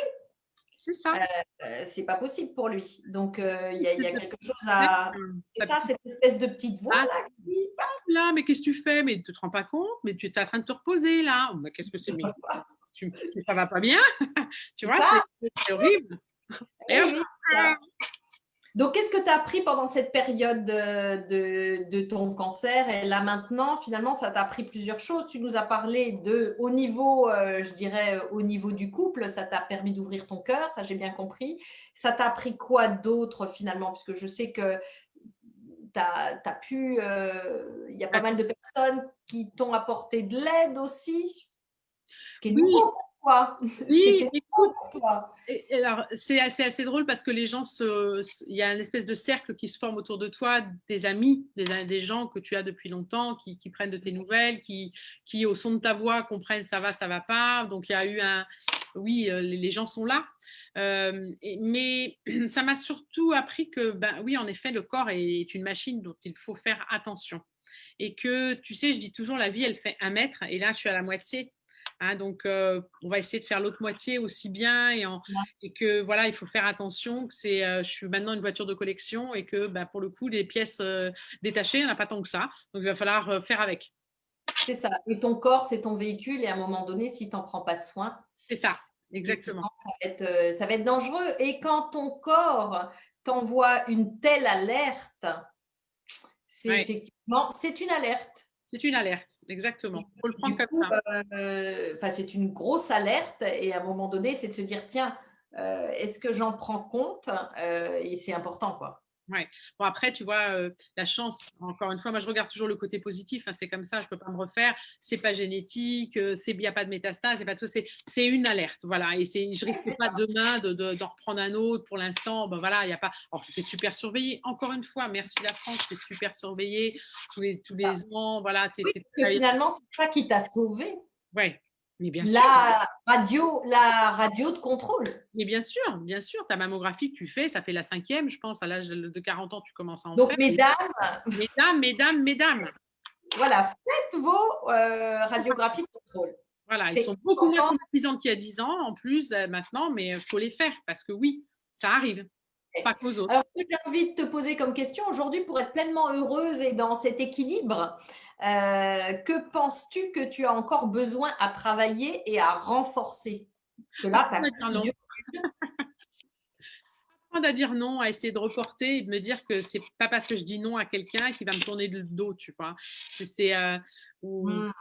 C'est ça. C'est pas possible pour lui. Donc, il y a quelque chose à. Et ça, cette espèce de petite voix là qui dit là, mais qu'est-ce que tu fais? Mais tu te rends pas compte? Mais tu es en train de te reposer là. Mais qu'est-ce que c'est? Ça va pas bien? Tu vois, c'est horrible. Oui. Donc, qu'est-ce que tu as appris pendant cette période de ton cancer? Et là, maintenant, finalement, ça t'a appris plusieurs choses. Tu nous as parlé au niveau, je dirais, au niveau du couple, ça t'a permis d'ouvrir ton cœur, ça j'ai bien compris. Ça t'a appris quoi d'autre finalement? Puisque je sais que il y a pas mal de personnes qui t'ont apporté de l'aide aussi, ce qui est Oui, nouveau pour toi, ce qui oui, était nouveau écoute. pour toi. Et alors, c'est assez drôle parce que les gens il y a une espèce de cercle qui se forme autour de toi, des amis, des gens que tu as depuis longtemps, qui prennent de tes nouvelles, qui, au son de ta voix, comprennent ça va pas. Donc, il y a eu oui, les gens sont là. Mais ça m'a surtout appris que, ben oui, en effet, le corps est une machine dont il faut faire attention. Et que, tu sais, je dis toujours, la vie, elle fait 1 mètre, et là, je suis à la moitié. Hein, donc, on va essayer de faire l'autre moitié aussi bien et que voilà, il faut faire attention que je suis maintenant une voiture de collection et que bah, pour le coup, les pièces détachées, il n'y en a pas tant que ça. Donc, il va falloir faire avec. C'est ça. Et ton corps, c'est ton véhicule. Et à un moment donné, si tu n'en prends pas soin, C'est ça, exactement. ça va être dangereux. Et quand ton corps t'envoie une telle alerte, c'est Ouais, effectivement, c'est une alerte. c'est une alerte, exactement. Il faut le prendre Du comme coup, ça. c'est une grosse alerte. Et à un moment donné, c'est de se dire, tiens, est-ce que j'en prends compte? Et c'est important, quoi. Ouais. Bon, après, tu vois, la chance, encore une fois, moi, je regarde toujours le côté positif. Hein, c'est comme ça, je ne peux pas me refaire. C'est pas génétique, il n'y a pas de métastase, c'est pas tout. C'est une alerte, voilà. Et je risque pas demain d'en reprendre un autre. Pour l'instant, ben voilà, il y a pas. Alors, j'étais super surveillée. Encore une fois, merci la France, j'étais super surveillée tous les ans. Voilà, Oui, parce que finalement, c'est ça qui t'a sauvé. Ouais, mais bien sûr. La radio de contrôle. Mais bien sûr, ta mammographie que tu fais, ça fait la 5e, je pense, à l'âge de 40 ans, tu commences à en Donc, faire. mesdames, Mesdames, voilà, faites vos radiographies de contrôle. voilà, ils C'est sont beaucoup moins important. traumatisants qu'il y a 10 ans en plus maintenant, mais il faut les faire parce que oui, ça arrive, pas qu'aux autres. Alors, ce que j'ai envie de te poser comme question aujourd'hui, pour être pleinement heureuse et dans cet équilibre, que penses-tu que tu as encore besoin à travailler et à renforcer? Que là, tu as Apprendre à dire plus non. dur. Apprendre à dire non, à essayer de reporter et de me dire que c'est pas parce que je dis non à quelqu'un qui va me tourner le dos, tu vois. Ou, Hmm.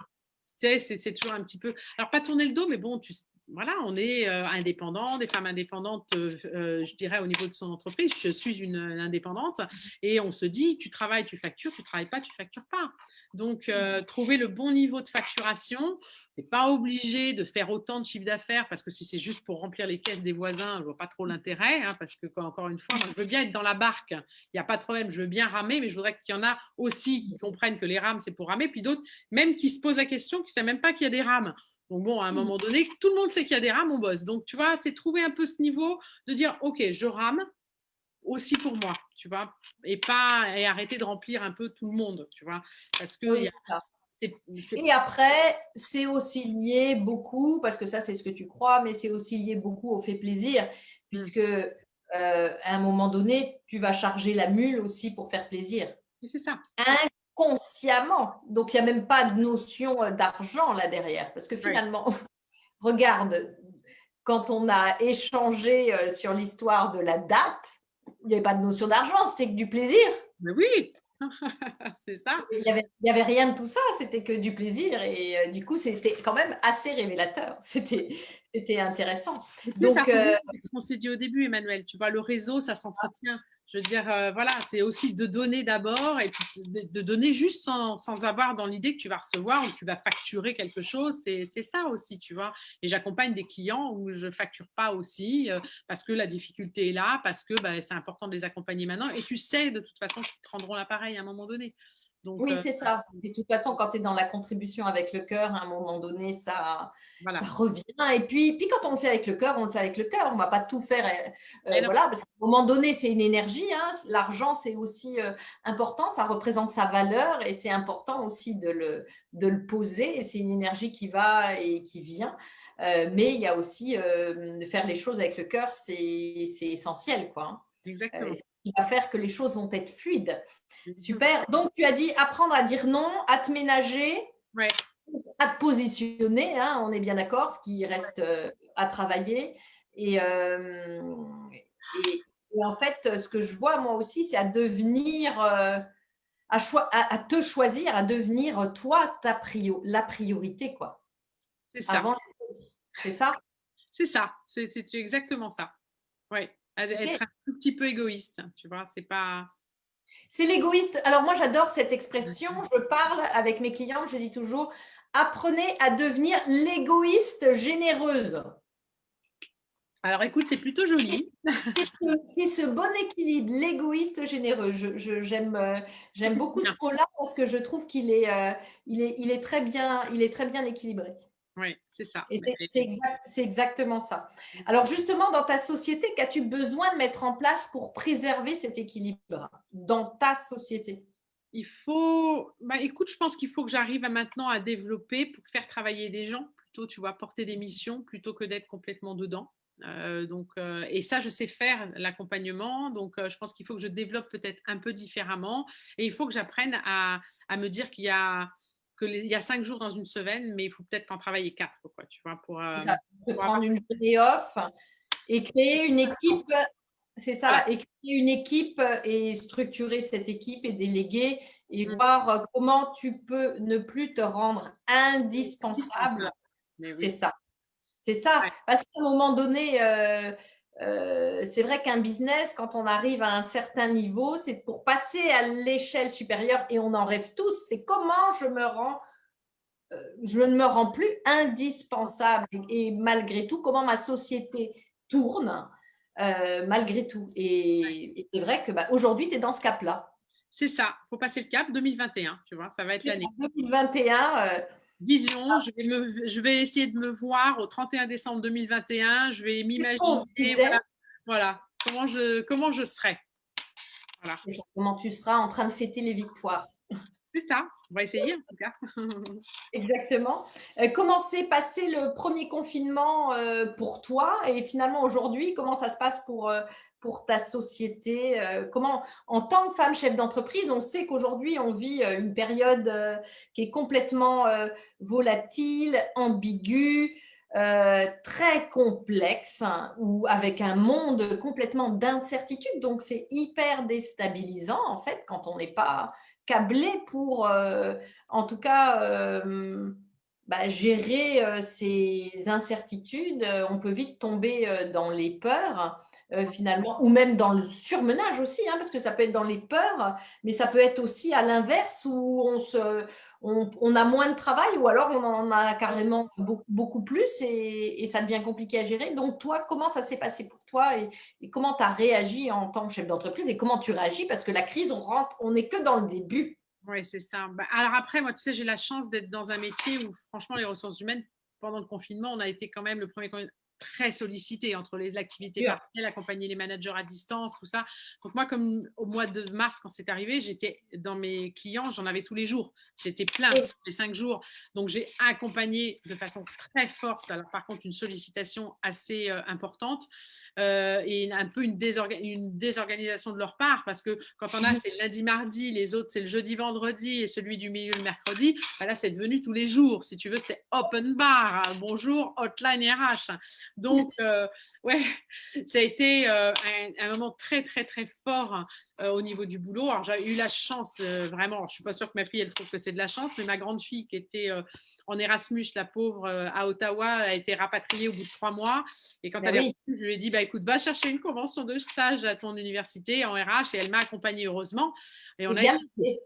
tu sais, c'est toujours un petit peu. Alors, pas tourner le dos, mais bon, voilà, on est indépendant, des femmes indépendantes, je dirais, au niveau de son entreprise. Je suis une indépendante et on se dit, tu travailles, tu factures, tu travailles pas, tu factures pas. Donc, trouver le bon niveau de facturation. Tu n'es pas obligé de faire autant de chiffre d'affaires parce que si c'est juste pour remplir les caisses des voisins, je ne vois pas trop l'intérêt. Hein, parce que, encore une fois, moi, je veux bien être dans la barque. Il n'y a pas de problème. Je veux bien ramer, mais je voudrais qu'il y en a aussi qui comprennent que les rames, c'est pour ramer. Puis d'autres, même qui se posent la question, qui ne savent même pas qu'il y a des rames. Donc bon, à un moment donné, tout le monde sait qu'il y a des rames, on bosse. Donc, tu vois, c'est trouver un peu ce niveau de dire, OK, je rame aussi pour moi, tu vois, et arrêter de remplir un peu tout le monde, tu vois, parce que Oui, c'est ça. Et après, c'est aussi lié beaucoup, parce que ça, c'est ce que tu crois, mais c'est aussi lié beaucoup au fait plaisir, puisque à un moment donné, tu vas charger la mule aussi pour faire plaisir. c'est ça. Inconsciemment. Donc, il n'y a même pas de notion d'argent là derrière, parce que Ouais. finalement, regarde, quand on a échangé sur l'histoire de la date, il n'y avait pas de notion d'argent, c'était que du plaisir. Mais oui, c'est ça. Il y avait rien de tout ça, c'était que du plaisir et du coup, c'était quand même assez révélateur. C'était intéressant. Et tu sais, ça Donc, revient avec ce qu'on s'est dit au début, Emmanuel. Tu vois, le réseau, ça s'entretient. Je veux dire, voilà, c'est aussi de donner d'abord et puis de donner juste sans avoir dans l'idée que tu vas recevoir ou que tu vas facturer quelque chose. C'est ça aussi, tu vois. Et j'accompagne des clients où je ne facture pas aussi parce que la difficulté est là, parce que bah, c'est important de les accompagner maintenant. Et tu sais de toute façon qu'ils te rendront l'appareil à un moment donné. Donc, oui, c'est ça. Et de toute façon, quand tu es dans la contribution avec le cœur, à un moment donné, ça voilà. revient. Et puis, quand on le fait avec le cœur, on le fait avec le cœur. On ne va pas tout faire. Et non, Voilà, parce qu'à un moment donné, c'est une énergie. Hein. L'argent, c'est aussi important. Ça représente sa valeur et c'est important aussi de le poser. Et c'est une énergie qui va et qui vient. Mais il y a aussi de faire les choses avec le cœur, c'est essentiel, quoi. exactement. Ce qui va faire que les choses vont être fluides. Mhm. Super. Donc, tu as dit apprendre à dire non, à te ménager, Ouais. à te positionner, hein, on est bien d'accord, ce qui reste à travailler. Et, Et en fait, ce que je vois moi aussi, c'est à devenir, à te choisir, à devenir toi la priorité, quoi. C'est ça. Avant les autres. C'est ça? C'est ça. C'est exactement ça. Oui. Ok. Être un tout petit peu égoïste, tu vois, c'est pas… C'est l'égoïste. Alors moi, j'adore cette expression. Je parle avec mes clientes, je dis toujours, apprenez à devenir l'égoïste généreuse. Alors écoute, c'est plutôt joli. C'est ce bon équilibre, l'égoïste généreux. J'aime beaucoup ce Bien. mot-là parce que je trouve il est très bien équilibré. Oui, c'est ça. Et c'est exactement ça. Alors justement, dans ta société, qu'as-tu besoin de mettre en place pour préserver cet équilibre dans ta société? Il faut, bah, écoute, je pense qu'il faut que j'arrive maintenant à développer pour faire travailler des gens, plutôt, tu vois, porter des missions plutôt que d'être complètement dedans. Et ça, je sais faire l'accompagnement. Donc, je pense qu'il faut que je développe peut-être un peu différemment. Et il faut que j'apprenne à me dire il y a 5 jours dans une semaine, mais il faut peut-être qu'en travailler 4, quoi, tu vois, Ça peut pour avoir… prendre une journée off et créer une équipe, c'est Voilà. ça, et créer une équipe et structurer cette équipe et déléguer et Mm. voir comment tu peux ne plus te rendre indispensable. Mais C'est oui. ça. C'est ça. Ouais. Parce qu'à un moment donné, c'est vrai qu'un business, quand on arrive à un certain niveau, c'est pour passer à l'échelle supérieure et on en rêve tous. C'est comment je ne me rends plus indispensable et malgré tout, comment ma société tourne malgré tout. Et c'est vrai que bah, aujourd'hui, tu es dans ce cap-là. C'est ça. Il faut passer le cap 2021, tu vois, ça va être C'est ça, l'année. 2021, Vision, je vais essayer de me voir au 31 décembre 2021. Je vais c'est ce qu'on se m'imaginer, disait, voilà, comment je serai. Voilà, c'est ça, comment tu seras en train de fêter les victoires. c'est ça. On va essayer en tout cas. Exactement. Comment s'est passé le premier confinement pour toi et finalement aujourd'hui, comment ça se passe pour ta société comment, en tant que femme chef d'entreprise, on sait qu'aujourd'hui, on vit une période qui est complètement volatile, ambiguë, très complexe, hein, ou avec un monde complètement d'incertitude. Donc, c'est hyper déstabilisant, en fait, quand on n'est pas câblé pour en tout cas, bah, gérer ces incertitudes, on peut vite tomber dans les peurs, finalement, ou même dans le surmenage aussi, hein, parce que ça peut être dans les peurs, mais ça peut être aussi à l'inverse où on a moins de travail ou alors on en a carrément beaucoup plus et ça devient compliqué à gérer. Donc, toi, comment ça s'est passé pour toi et comment tu as réagi en tant que chef d'entreprise et comment tu réagis? Parce que la crise, on n'est que dans le début. Oui, c'est ça. Bah, alors après, moi, tu sais, j'ai la chance d'être dans un métier où, franchement, les ressources humaines, pendant le confinement, on a été quand même le premier très sollicité entre l'activité partielle, accompagner les managers à distance, tout ça. Donc moi, comme au mois de mars, quand c'est arrivé, j'étais dans mes clients, j'en avais tous les jours. J'étais plein sur les 5 jours. Donc j'ai accompagné de façon très forte, alors par contre, une sollicitation assez importante. Et un peu une désorganisation de leur part parce que quand on a c'est le lundi mardi, les autres c'est le jeudi vendredi et celui du milieu le mercredi, bah là c'est devenu tous les jours, si tu veux, c'était open bar, hein, bonjour hotline RH. Donc ouais, ça a été un moment très très très fort au niveau du boulot. Alors j'ai eu la chance vraiment, alors, je suis pas sûre que ma fille elle trouve que c'est de la chance, mais ma grande fille qui était en Erasmus, la pauvre, à Ottawa, a été rapatriée au bout de 3 mois. Et quand elle est revenue, je lui ai dit, bah, écoute, va chercher une convention de stage à ton université en RH. Et elle m'a accompagnée, heureusement. Et on a été…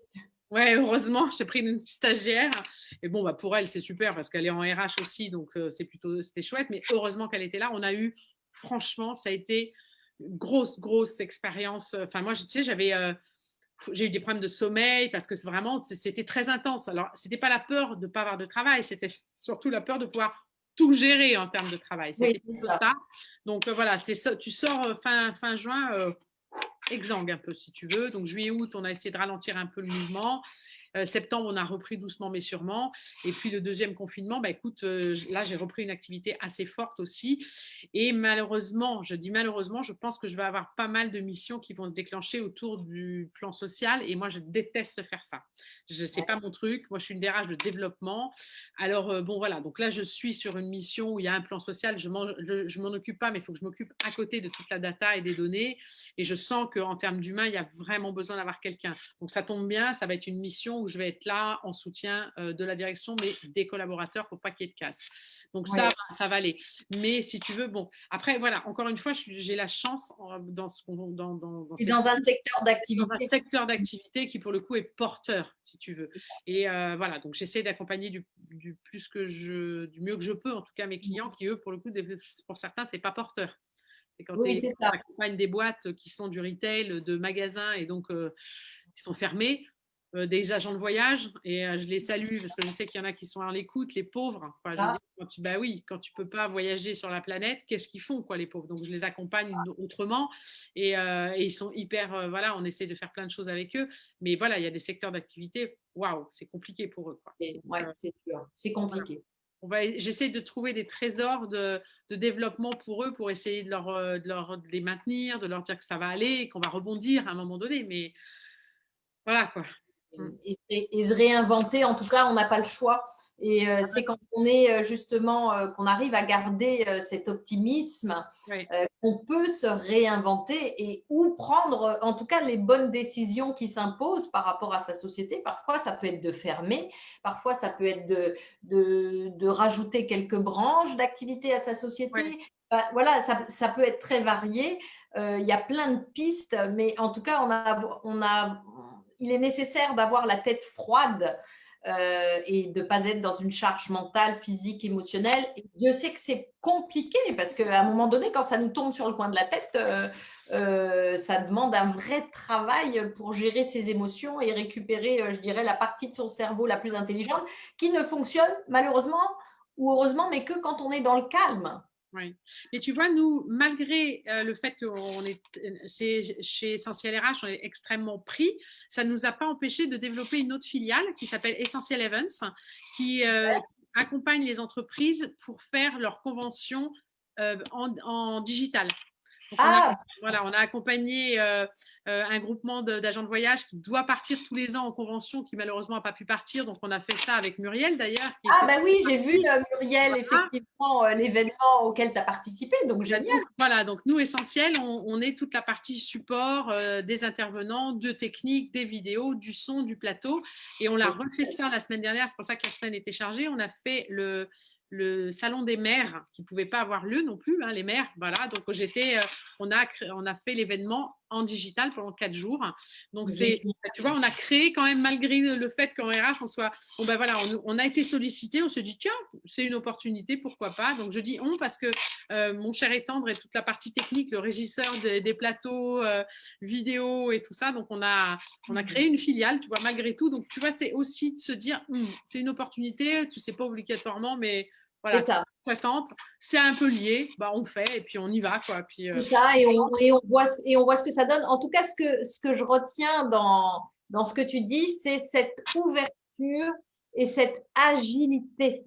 Ouais, heureusement, j'ai pris une stagiaire. Et bon, bah, pour elle, c'est super parce qu'elle est en RH aussi. Donc, c'était chouette. Mais heureusement qu'elle était là. On a eu, franchement, ça a été une grosse expérience. Enfin, moi, tu sais, j'ai eu des problèmes de sommeil parce que vraiment, c'était très intense. Alors, ce n'était pas la peur de ne pas avoir de travail, c'était surtout la peur de pouvoir tout gérer en termes de travail. C'était plutôt ça. Donc, voilà, tu sors fin juin exsangue un peu, si tu veux. Donc, juillet, août, on a essayé de ralentir un peu le mouvement. Septembre, on a repris doucement mais sûrement. Et puis le deuxième confinement, bah, écoute, là, j'ai repris une activité assez forte aussi. Et malheureusement, je dis malheureusement, je pense que je vais avoir pas mal de missions qui vont se déclencher autour du plan social. Et moi, je déteste faire ça. C'est pas mon truc. Moi, je suis une DRH de développement. Alors, bon, voilà. Donc là, je suis sur une mission où il y a un plan social. Je m'en occupe pas, mais il faut que je m'occupe à côté de toute la data et des données. Et je sens qu'en termes d'humain, il y a vraiment besoin d'avoir quelqu'un. Donc, ça tombe bien. Ça va être une mission où je vais être là en soutien de la direction, mais des collaborateurs pour pas qu'il y ait de casse. Donc, ça va aller. Mais si tu veux, bon, après, voilà, encore une fois, j'ai la chance dans un secteur d'activité qui, pour le coup, est porteur, si tu veux. Et voilà, donc j'essaie d'accompagner du mieux que je peux, en tout cas, mes clients qui, eux, pour le coup, pour certains, c'est pas porteur. C'est quand tu accompagnes des boîtes qui sont du retail, de magasins et donc qui sont fermés, des agents de voyage, et je les salue parce que je sais qu'il y en a qui sont à l'écoute, les pauvres. Quoi. Je veux dire, quand tu peux pas voyager sur la planète, qu'est-ce qu'ils font, quoi, les pauvres? Donc je les accompagne autrement et ils sont hyper, voilà, on essaie de faire plein de choses avec eux, mais voilà, il y a des secteurs d'activité, waouh, c'est compliqué pour eux. Quoi. C'est sûr, c'est compliqué. J'essaie de trouver des trésors de développement pour eux, pour essayer de les maintenir, de leur dire que ça va aller, qu'on va rebondir à un moment donné, mais voilà, quoi. Et se réinventer, en tout cas, on n'a pas le choix. Et c'est quand on est justement, qu'on arrive à garder cet optimisme, qu'on peut se réinventer et ou prendre, en tout cas, les bonnes décisions qui s'imposent par rapport à sa société. Parfois, ça peut être de fermer, parfois, ça peut être de rajouter quelques branches d'activité à sa société. Voilà, ça peut être très varié. Il y a plein de pistes, mais en tout cas, il est nécessaire d'avoir la tête froide et de ne pas être dans une charge mentale, physique, émotionnelle. Et Dieu sait que c'est compliqué parce qu'à un moment donné, quand ça nous tombe sur le coin de la tête, ça demande un vrai travail pour gérer ses émotions et récupérer, je dirais, la partie de son cerveau la plus intelligente qui ne fonctionne malheureusement ou heureusement, mais que quand on est dans le calme. Oui. Mais tu vois, nous, malgré le fait que chez Essentiel RH, on est extrêmement pris, ça ne nous a pas empêché de développer une autre filiale qui s'appelle Essentiel Events, qui accompagne les entreprises pour faire leurs conventions en digital. Donc, on a accompagné un groupement d'agents de voyage qui doit partir tous les ans en convention, qui malheureusement n'a pas pu partir. Donc, on a fait ça avec Muriel d'ailleurs. Oui, j'ai vu Muriel, effectivement, l'événement auquel tu as participé. Donc, génial. Voilà, donc nous, Essentiel, on est toute la partie support des intervenants, de technique, des vidéos, du son, du plateau. Et on l'a refait ça la semaine dernière. C'est pour ça que la semaine était chargée. On a fait le salon des maires qui ne pouvait pas avoir lieu non plus, hein, les maires. Voilà, donc on a fait l'événement en digital pendant 4 jours. Donc, tu vois, on a créé quand même, malgré le fait qu'en RH, on a été sollicité, on se dit, tiens, c'est une opportunité, pourquoi pas. Donc, je dis on parce que mon cher et tendre et toute la partie technique, le régisseur des plateaux, vidéo et tout ça. Donc, on a créé une filiale, tu vois, malgré tout. Donc, tu vois, c'est aussi de se dire, c'est une opportunité, tu ne sais pas obligatoirement, mais voilà, c'est ça. 60, c'est un peu lié, on fait et puis on y va, quoi. Puis, c'est ça, et on voit ce que ça donne. En tout cas, ce que je retiens dans ce que tu dis, c'est cette ouverture et cette agilité.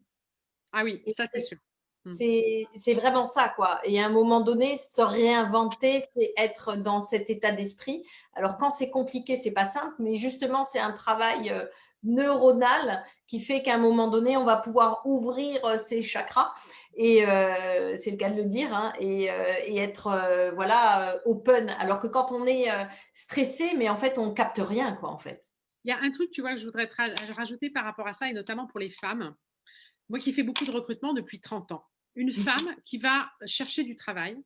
Ah oui, ça c'est sûr. C'est vraiment ça, quoi. Et à un moment donné, se réinventer, c'est être dans cet état d'esprit. Alors, quand c'est compliqué, c'est pas simple, mais justement, c'est un travail neuronal qui fait qu'à un moment donné, on va pouvoir ouvrir ses chakras. Et c'est le cas de le dire, hein, et être open. Alors que quand on est stressé, mais en fait, on capte rien, quoi, en fait. Il y a un truc, tu vois, que je voudrais rajouter par rapport à ça, et notamment pour les femmes. Moi qui fais beaucoup de recrutement depuis 30 ans, une femme qui va chercher du travail,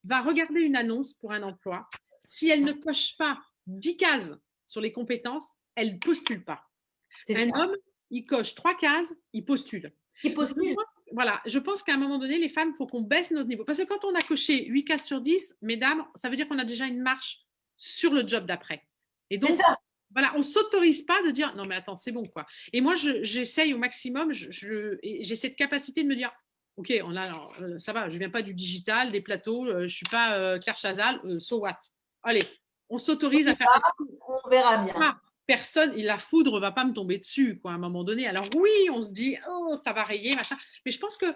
va regarder une annonce pour un emploi. Si elle ne coche pas 10 cases sur les compétences, elle ne postule pas. Un homme, il coche 3 cases, il postule. Voilà, je pense qu'à un moment donné, les femmes, il faut qu'on baisse notre niveau. Parce que quand on a coché 8 cases sur 10, mesdames, ça veut dire qu'on a déjà une marche sur le job d'après. Et donc, voilà, on ne s'autorise pas de dire non, mais attends, c'est bon, quoi. Et moi, j'essaye au maximum, j'ai cette capacité de me dire ok, ça va, je ne viens pas du digital, des plateaux, je ne suis pas Claire Chazal, so what? Allez, on s'autorise à faire. On verra bien. personne, la foudre va pas me tomber dessus, quoi, à un moment donné. Alors oui, on se dit, oh, ça va rayer, machin. Mais je pense que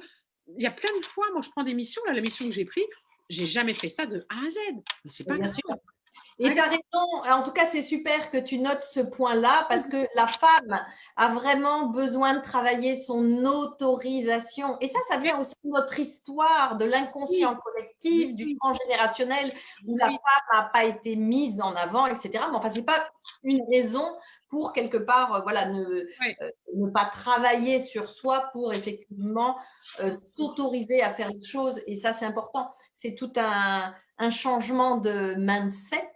il y a plein de fois, moi, je prends des missions, là, la mission que j'ai prise, j'ai jamais fait ça de A à Z. Mais c'est pas Bien grave. sûr. Et tu as raison, en tout cas, c'est super que tu notes ce point-là parce que la femme a vraiment besoin de travailler son autorisation. Et ça vient aussi de notre histoire, de Oui, l'inconscient collectif, du oui, transgénérationnel, où la oui, femme n'a pas été mise en avant, etc. Mais enfin, ce n'est pas une raison pour quelque part voilà, oui. ne pas travailler sur soi pour effectivement s'autoriser à faire les choses. Et ça, c'est important. C'est tout un changement de mindset.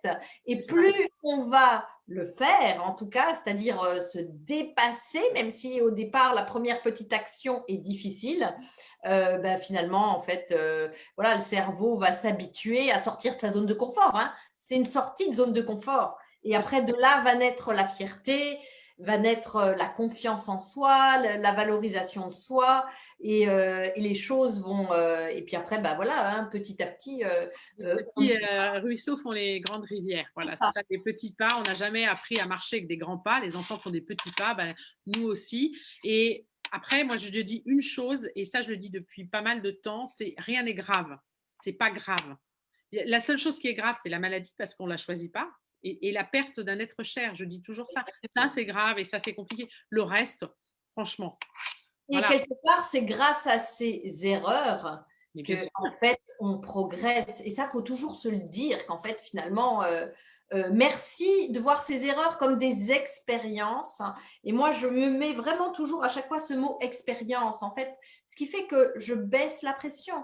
Et C'est ça. plus on va le faire, en tout cas, c'est-à-dire se dépasser, même si au départ, la première petite action est difficile, ben, finalement, en fait, voilà, le cerveau va s'habituer à sortir de sa zone de confort. Hein. C'est une sortie de zone de confort. Et après, de là va naître la fierté, va naître la confiance en soi, la valorisation de soi, et les choses vont. Et puis après, bah voilà, hein, petit à petit, Les on petits ruisseaux font les grandes rivières. Voilà, c'est ça, des petits pas. On n'a jamais appris à marcher avec des grands pas. Les enfants font des petits pas, ben, nous aussi. Et après, moi, je dis une chose, et ça, je le dis depuis pas mal de temps, c'est rien n'est grave. C'est pas grave. La seule chose qui est grave, c'est la maladie parce qu'on ne la choisit pas et la perte d'un être cher. Je dis toujours ça. Ça, c'est grave et ça, c'est compliqué. Le reste, franchement, Et voilà. quelque part, c'est grâce à ces erreurs Mais bien que, sûr. en fait, on progresse. Et ça, faut toujours se le dire qu'en fait, finalement, merci de voir ces erreurs comme des expériences. Et moi, je me mets vraiment toujours à chaque fois ce mot expérience. En fait, ce qui fait que je baisse la pression.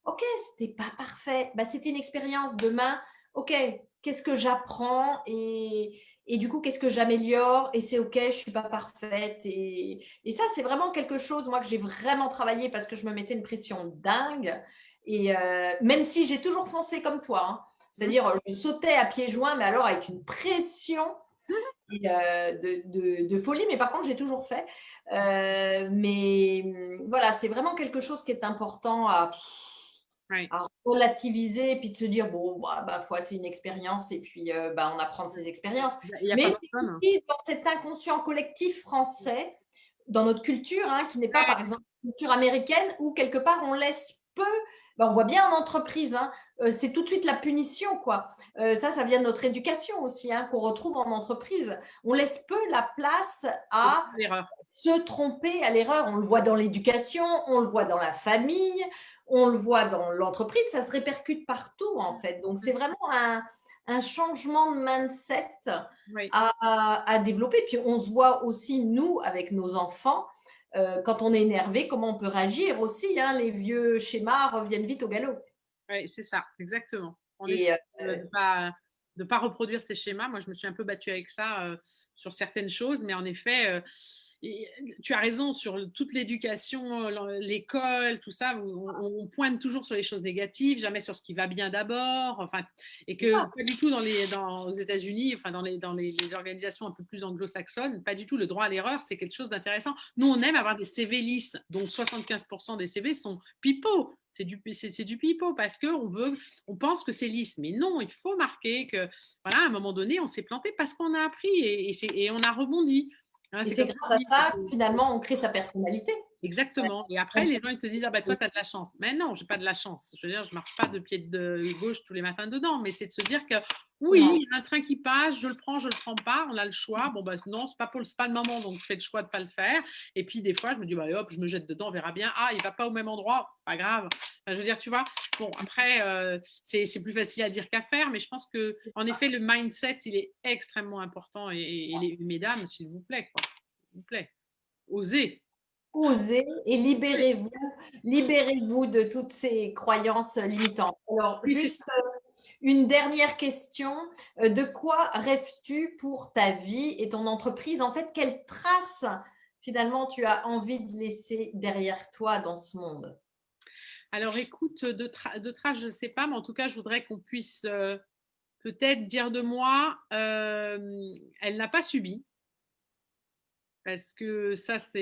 Ok, c'était pas parfait. Bah, c'était une expérience. Demain, ok, qu'est-ce que j'apprends et du coup, qu'est-ce que j'améliore? Et c'est ok, je suis pas parfaite. Et ça, c'est vraiment quelque chose, moi, que j'ai vraiment travaillé parce que je me mettais une pression dingue. Et même si j'ai toujours foncé comme toi, hein, c'est-à-dire je sautais à pieds joints, mais alors avec une pression et, de folie. Mais par contre, j'ai toujours fait. Mais voilà, c'est vraiment quelque chose qui est important Ouais. à relativiser et puis de se dire, bon, bah, c'est une expérience et puis bah, on apprend de ces expériences. Il n'y a pas Mais de c'est tonne. aussi dans cet inconscient collectif français, dans notre culture, hein, qui n'est pas par exemple une culture américaine, où quelque part on laisse peu, ben, on voit bien en entreprise, hein, c'est tout de suite la punition, quoi. Ça vient de notre éducation aussi, hein, qu'on retrouve en entreprise. On laisse peu la place à L'erreur. se tromper, à l'erreur. On le voit dans l'éducation, on le voit dans la famille, on le voit dans l'entreprise, ça se répercute partout en fait. Donc c'est vraiment un changement de mindset Oui. à développer. Puis on se voit aussi, nous, avec nos enfants, quand on est énervé, comment on peut réagir aussi. Hein, les vieux schémas reviennent vite au galop. Oui, c'est ça, exactement. On essaie Et de pas reproduire ces schémas. Moi, je me suis un peu battue avec ça sur certaines choses, mais en effet, tu as raison sur toute l'éducation, l'école, tout ça. On pointe toujours sur les choses négatives, jamais sur ce qui va bien d'abord. Enfin, et que pas du tout aux États-Unis, enfin les organisations un peu plus anglo-saxonnes, pas du tout. Le droit à l'erreur, c'est quelque chose d'intéressant. Nous, on aime avoir des CV lisses, donc 75% des CV sont pipeaux. C'est du pipeau parce on pense que c'est lisse. Mais non, il faut marquer que, voilà, à un moment donné, on s'est planté parce qu'on a appris et on a rebondi. Hein, et c'est c'est comme grâce tu à dis, ça, finalement, on crée sa personnalité. exactement. Et après, les gens, ils te disent, ah ben toi, tu as de la chance. Mais non, j'ai pas de la chance. Je veux dire, je marche pas de pied de gauche tous les matins dedans. Mais c'est de se dire que oui, il y a un train qui passe, je le prends pas, on a le choix. Bon, ben non, c'est pas le moment, donc je fais le choix de pas le faire. Et puis, des fois, je me dis, bah, hop, je me jette dedans, on verra bien. Ah, il va pas au même endroit, pas grave. Enfin, je veux dire, tu vois, bon, après, c'est plus facile à dire qu'à faire, mais je pense que, en effet, le mindset, il est extrêmement important. Et les mesdames, s'il vous plaît, quoi, s'il vous plaît, osez. Osez et libérez-vous de toutes ces croyances limitantes. Alors, Oui, c'est juste ça. une dernière question. De quoi rêves-tu pour ta vie et ton entreprise? En fait, quelle trace finalement tu as envie de laisser derrière toi dans ce monde? Alors écoute, de traces, je ne sais pas, mais en tout cas, je voudrais qu'on puisse peut-être dire de moi, elle n'a pas subi, parce que ça, c'est...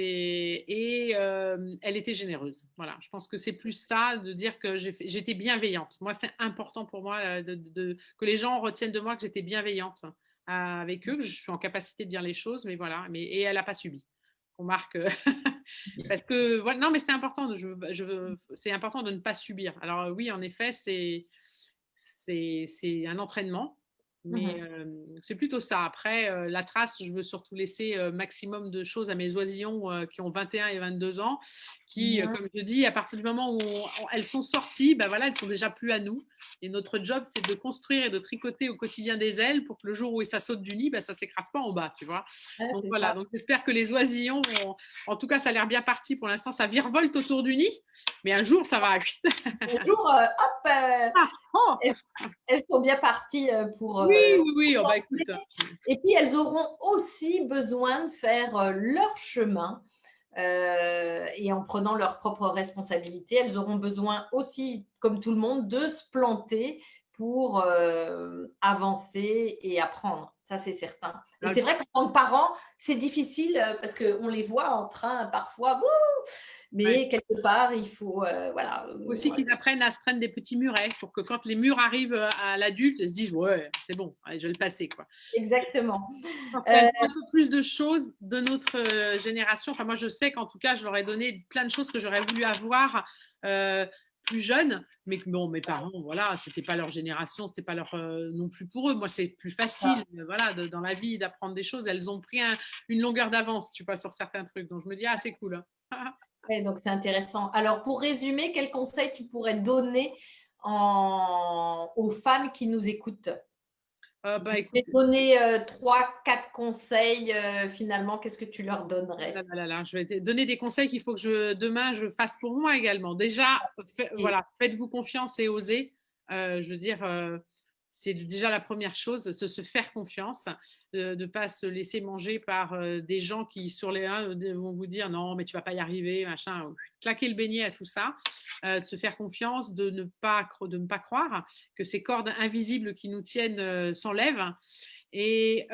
Et elle était généreuse. Voilà, je pense que c'est plus ça, de dire que j'étais bienveillante. Moi, c'est important pour moi que les gens retiennent de moi que j'étais bienveillante avec eux, que je suis en capacité de dire les choses, mais voilà, et elle n'a pas subi. On marque parce que voilà, non, mais c'est important, c'est important de ne pas subir. Alors oui, en effet, c'est un entraînement, mais Mhm. c'est plutôt ça. Après, la trace, je veux surtout laisser maximum de choses à mes oisillons qui ont 21 et 22 ans, qui, Mhm. comme je dis, à partir du moment où elles sont sorties, ben voilà, elles sont déjà plus à nous. Et notre job, c'est de construire et de tricoter au quotidien des ailes pour que le jour où ça saute du nid, ben, ça ne s'écrase pas en bas, tu vois. Ouais, Donc c'est voilà, ça. donc j'espère que les oisillons en tout cas, ça a l'air bien parti pour l'instant, ça virevolte autour du nid, mais un jour, ça va. Un jour, hop, Oh, elles, elles sont bien parties oui, oui, oui, pour oh, bah s'entraîner. écoute. Et puis, elles auront aussi besoin de faire leur chemin. Et en prenant leurs propres responsabilités, elles auront besoin aussi, comme tout le monde, de se planter pour avancer et apprendre. Ça, c'est certain. Et c'est vrai qu'en tant que parent, c'est difficile parce qu'on les voit en train parfois, Ouais. mais quelque part, il faut, voilà. Aussi qu'ils apprennent à se prendre des petits murets pour que quand les murs arrivent à l'adulte, ils se disent ouais, c'est bon, allez, je vais le passer, quoi. Exactement. Je pense qu'elles Euh, ont un peu plus de choses de notre génération. Enfin, moi, je sais qu'en tout cas, je leur ai donné plein de choses que j'aurais voulu avoir plus jeune, mais que bon, mes parents, voilà, c'était pas leur génération, c'était pas leur non plus pour eux. Moi, c'est plus facile, voilà, dans la vie d'apprendre des choses. Elles ont pris une longueur d'avance, tu vois, sur certains trucs. Donc, je me dis ah, c'est cool. ouais, donc, c'est intéressant. Alors, pour résumer, quel conseil tu pourrais donner aux femmes qui nous écoutent? Si tu Bah devais écoute, donner 3, 4 conseils, finalement, qu'est-ce que tu leur donnerais? je vais te donner des conseils qu'il faut que demain je fasse pour moi également. Déjà, Et voilà, faites-vous confiance et osez. Je veux dire, c'est déjà la première chose, de se faire confiance, de ne pas se laisser manger par des gens qui, sur les uns, vont vous dire non, mais tu vas pas y arriver, machin. Claquer le beignet à tout ça, de se faire confiance, de ne pas croire que ces cordes invisibles qui nous tiennent s'enlèvent. Et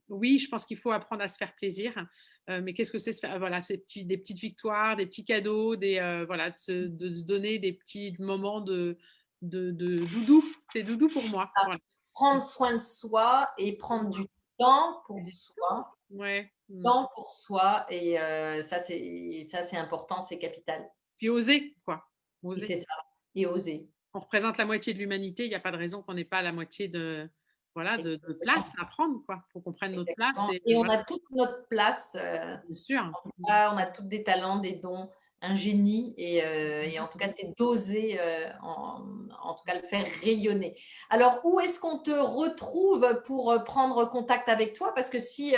oui, je pense qu'il faut apprendre à se faire plaisir. Mais qu'est-ce que c'est voilà, des petites victoires, des petits cadeaux, voilà, de se donner des petits moments de doudou. C'est doudou pour moi. Voilà. prendre soin de soi et prendre du temps pour soi, Ouais. temps pour soi. Et ça, c'est important, c'est capital. Puis oser, quoi. Et Oser. c'est ça. Et oser. On représente la moitié de l'humanité. Il n'y a pas de raison qu'on n'ait pas la moitié voilà, de place à prendre, quoi. Il faut qu'on prenne notre place. Exactement. Et Et on voilà, a toute notre place. bien sûr. On a toutes des talents, des dons, un génie. Et en tout cas, c'est d'oser, en tout cas, le faire rayonner. Alors, où est-ce qu'on te retrouve pour prendre contact avec toi? Parce que si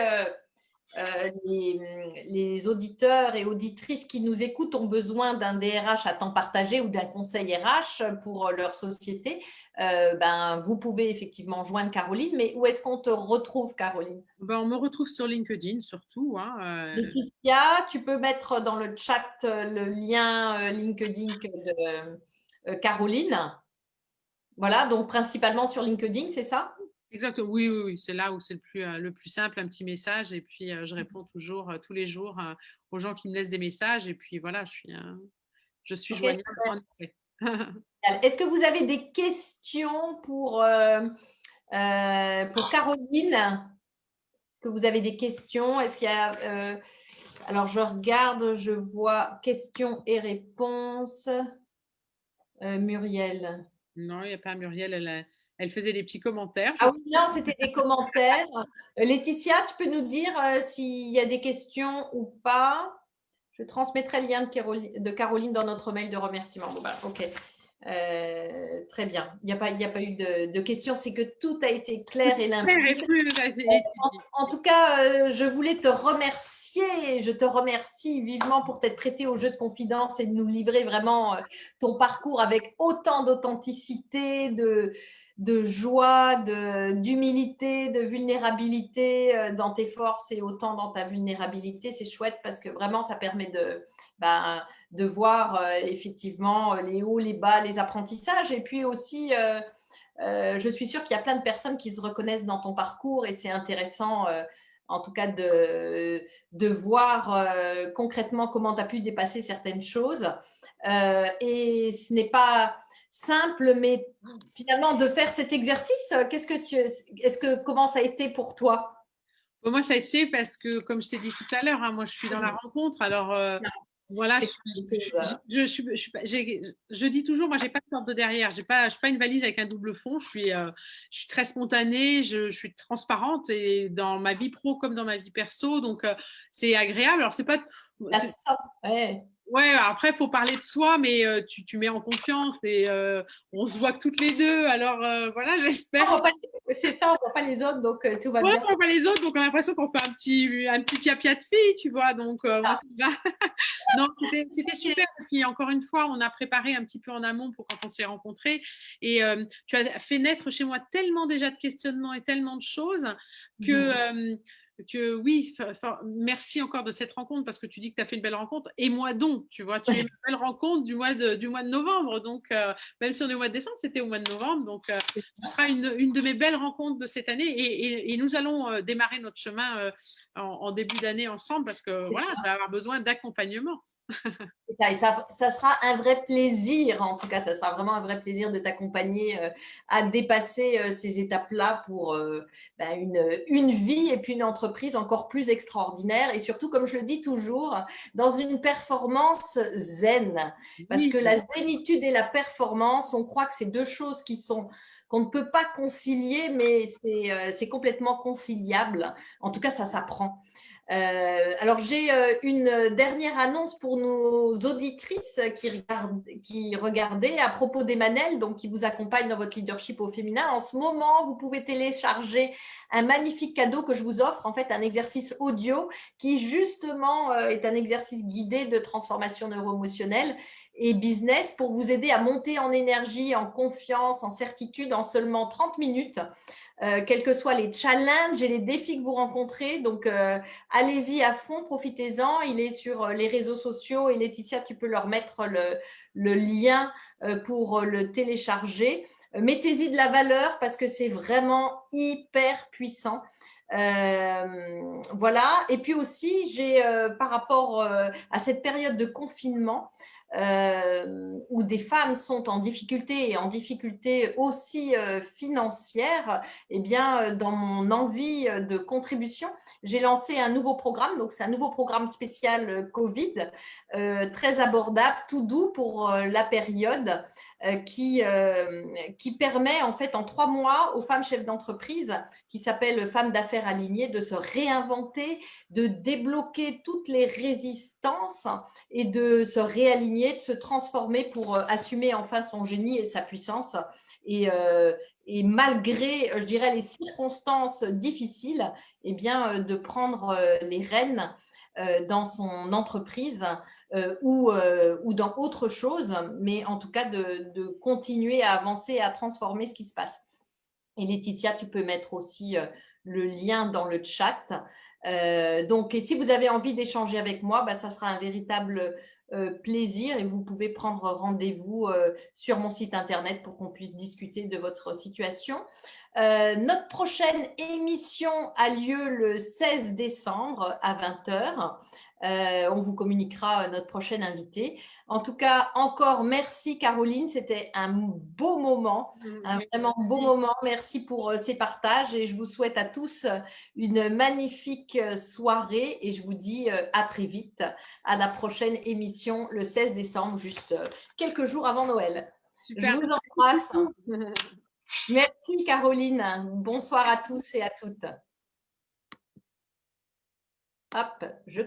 les auditeurs et auditrices qui nous écoutent ont besoin d'un DRH à temps partagé ou d'un conseil RH pour leur société, ben, vous pouvez effectivement joindre Caroline. Mais où est-ce qu'on te retrouve, Caroline? Ben, on me retrouve sur LinkedIn surtout. Hein, Laetitia, tu peux mettre dans le chat le lien LinkedIn de Caroline. Voilà, donc principalement sur LinkedIn, c'est ça? exactement, oui, oui, oui, c'est là où c'est le plus simple, un petit message. Et puis, je réponds toujours, tous les jours, aux gens qui me laissent des messages. Et puis, voilà, je suis Ok, joignable super. en effet. Est-ce que vous avez des questions pour Caroline? Est-ce que vous avez des questions? Est-ce qu'il y a alors je regarde, je vois questions et réponses. Muriel. Non, il n'y a pas Muriel, elle faisait des petits commentaires. Ah oui, non, c'était des commentaires. Laetitia, tu peux nous dire s'il y a des questions ou pas? Je transmettrai le lien de Caroline dans notre mail de remerciement. Bon, bah, ok. Très bien. Il n'y a pas eu de questions. C'est que tout a été clair et limpide. En tout cas, je voulais te remercier. Je te remercie vivement pour t'être prêté au jeu de confidence et de nous livrer vraiment ton parcours avec autant d'authenticité, de joie, d'humilité, de vulnérabilité dans tes forces et autant dans ta vulnérabilité. C'est chouette parce que vraiment, ça permet de voir effectivement les hauts, les bas, les apprentissages. Et puis aussi, je suis sûre qu'il y a plein de personnes qui se reconnaissent dans ton parcours et c'est intéressant, en tout cas, de voir concrètement comment tu as pu dépasser certaines choses. Et ce n'est pas simple, mais finalement de faire cet exercice, comment ça a été pour toi? Bon, moi, ça a été parce que, comme je t'ai dit tout à l'heure, hein, moi, je suis dans la rencontre. Alors, voilà, C'est quelque chose, je dis toujours, moi, j'ai pas de porte de derrière. Je suis pas une valise avec un double fond. Je suis très spontanée, je suis transparente et dans ma vie pro comme dans ma vie perso. Donc, c'est agréable. Alors, c'est pas. ouais. Ouais, après, il faut parler de soi, mais tu mets en confiance et on se voit que toutes les deux. Alors, voilà, j'espère. C'est ça, on ne voit pas les autres, donc tout va Ouais, bien. on voit pas les autres, donc on a l'impression qu'on fait un petit pia-pia de filles, tu vois. Donc, moi, ça va. Non, c'était super. Et puis, encore une fois, on a préparé un petit peu en amont pour quand on s'est rencontrés. Et tu as fait naître chez moi tellement déjà de questionnements et tellement de choses que oui, merci encore de cette rencontre parce que tu dis que tu as fait une belle rencontre. Et moi donc, tu vois, tu es une belle rencontre du mois de novembre. Donc, même si on est au mois de décembre, c'était au mois de novembre. Donc, tu seras une de mes belles rencontres de cette année. Et nous allons démarrer notre chemin en début d'année ensemble parce que voilà, je vais avoir besoin d'accompagnement. Et ça sera un vrai plaisir, en tout cas, ça sera vraiment un vrai plaisir de t'accompagner à dépasser ces étapes-là pour une vie et puis une entreprise encore plus extraordinaire et surtout, comme je le dis toujours, dans une performance zen. Parce Oui. que la zénitude et la performance, on croit que c'est deux choses qu'on ne peut pas concilier, mais c'est complètement conciliable. En tout cas, ça s'apprend. Alors, j'ai une dernière annonce pour nos auditrices qui regardaient à propos d'Emmanuel, donc qui vous accompagne dans votre leadership au féminin. En ce moment, vous pouvez télécharger un magnifique cadeau que je vous offre, en fait, un exercice audio qui, justement, est un exercice guidé de transformation neuroémotionnelle et business pour vous aider à monter en énergie, en confiance, en certitude en seulement 30 minutes. Quels que soient les challenges et les défis que vous rencontrez. Donc, allez-y à fond, profitez-en. Il est sur les réseaux sociaux et Laetitia, tu peux leur mettre le lien pour le télécharger. Mettez-y de la valeur parce que c'est vraiment hyper puissant. Voilà. Et puis aussi, j'ai par rapport à cette période de confinement, où des femmes sont en difficulté et en difficulté aussi financière, eh bien, dans mon envie de contribution, j'ai lancé un nouveau programme. Donc, c'est un nouveau programme spécial Covid, très abordable, tout doux pour la période, qui permet en fait en 3 mois aux femmes chefs d'entreprise, qui s'appelle Femmes d'affaires alignées, de se réinventer, de débloquer toutes les résistances et de se réaligner, de se transformer pour assumer enfin son génie et sa puissance. Et malgré, je dirais, les circonstances difficiles, eh bien, de prendre les rênes dans son entreprise ou dans autre chose, mais en tout cas de continuer à avancer et à transformer ce qui se passe. Et Laetitia, tu peux mettre aussi le lien dans le chat. Donc, et si vous avez envie d'échanger avec moi, ça sera un véritable plaisir et vous pouvez prendre rendez-vous sur mon site internet pour qu'on puisse discuter de votre situation. Notre prochaine émission a lieu le 16 décembre à 20h. On vous communiquera notre prochaine invité. En tout cas, encore merci Caroline, c'était un beau moment, un vraiment beau moment. Merci pour ces partages et je vous souhaite à tous une magnifique soirée et je vous dis à très vite à la prochaine émission le 16 décembre, juste quelques jours avant Noël. Super. Je vous embrasse. Merci Caroline. Bonsoir à tous et à toutes. Hop, je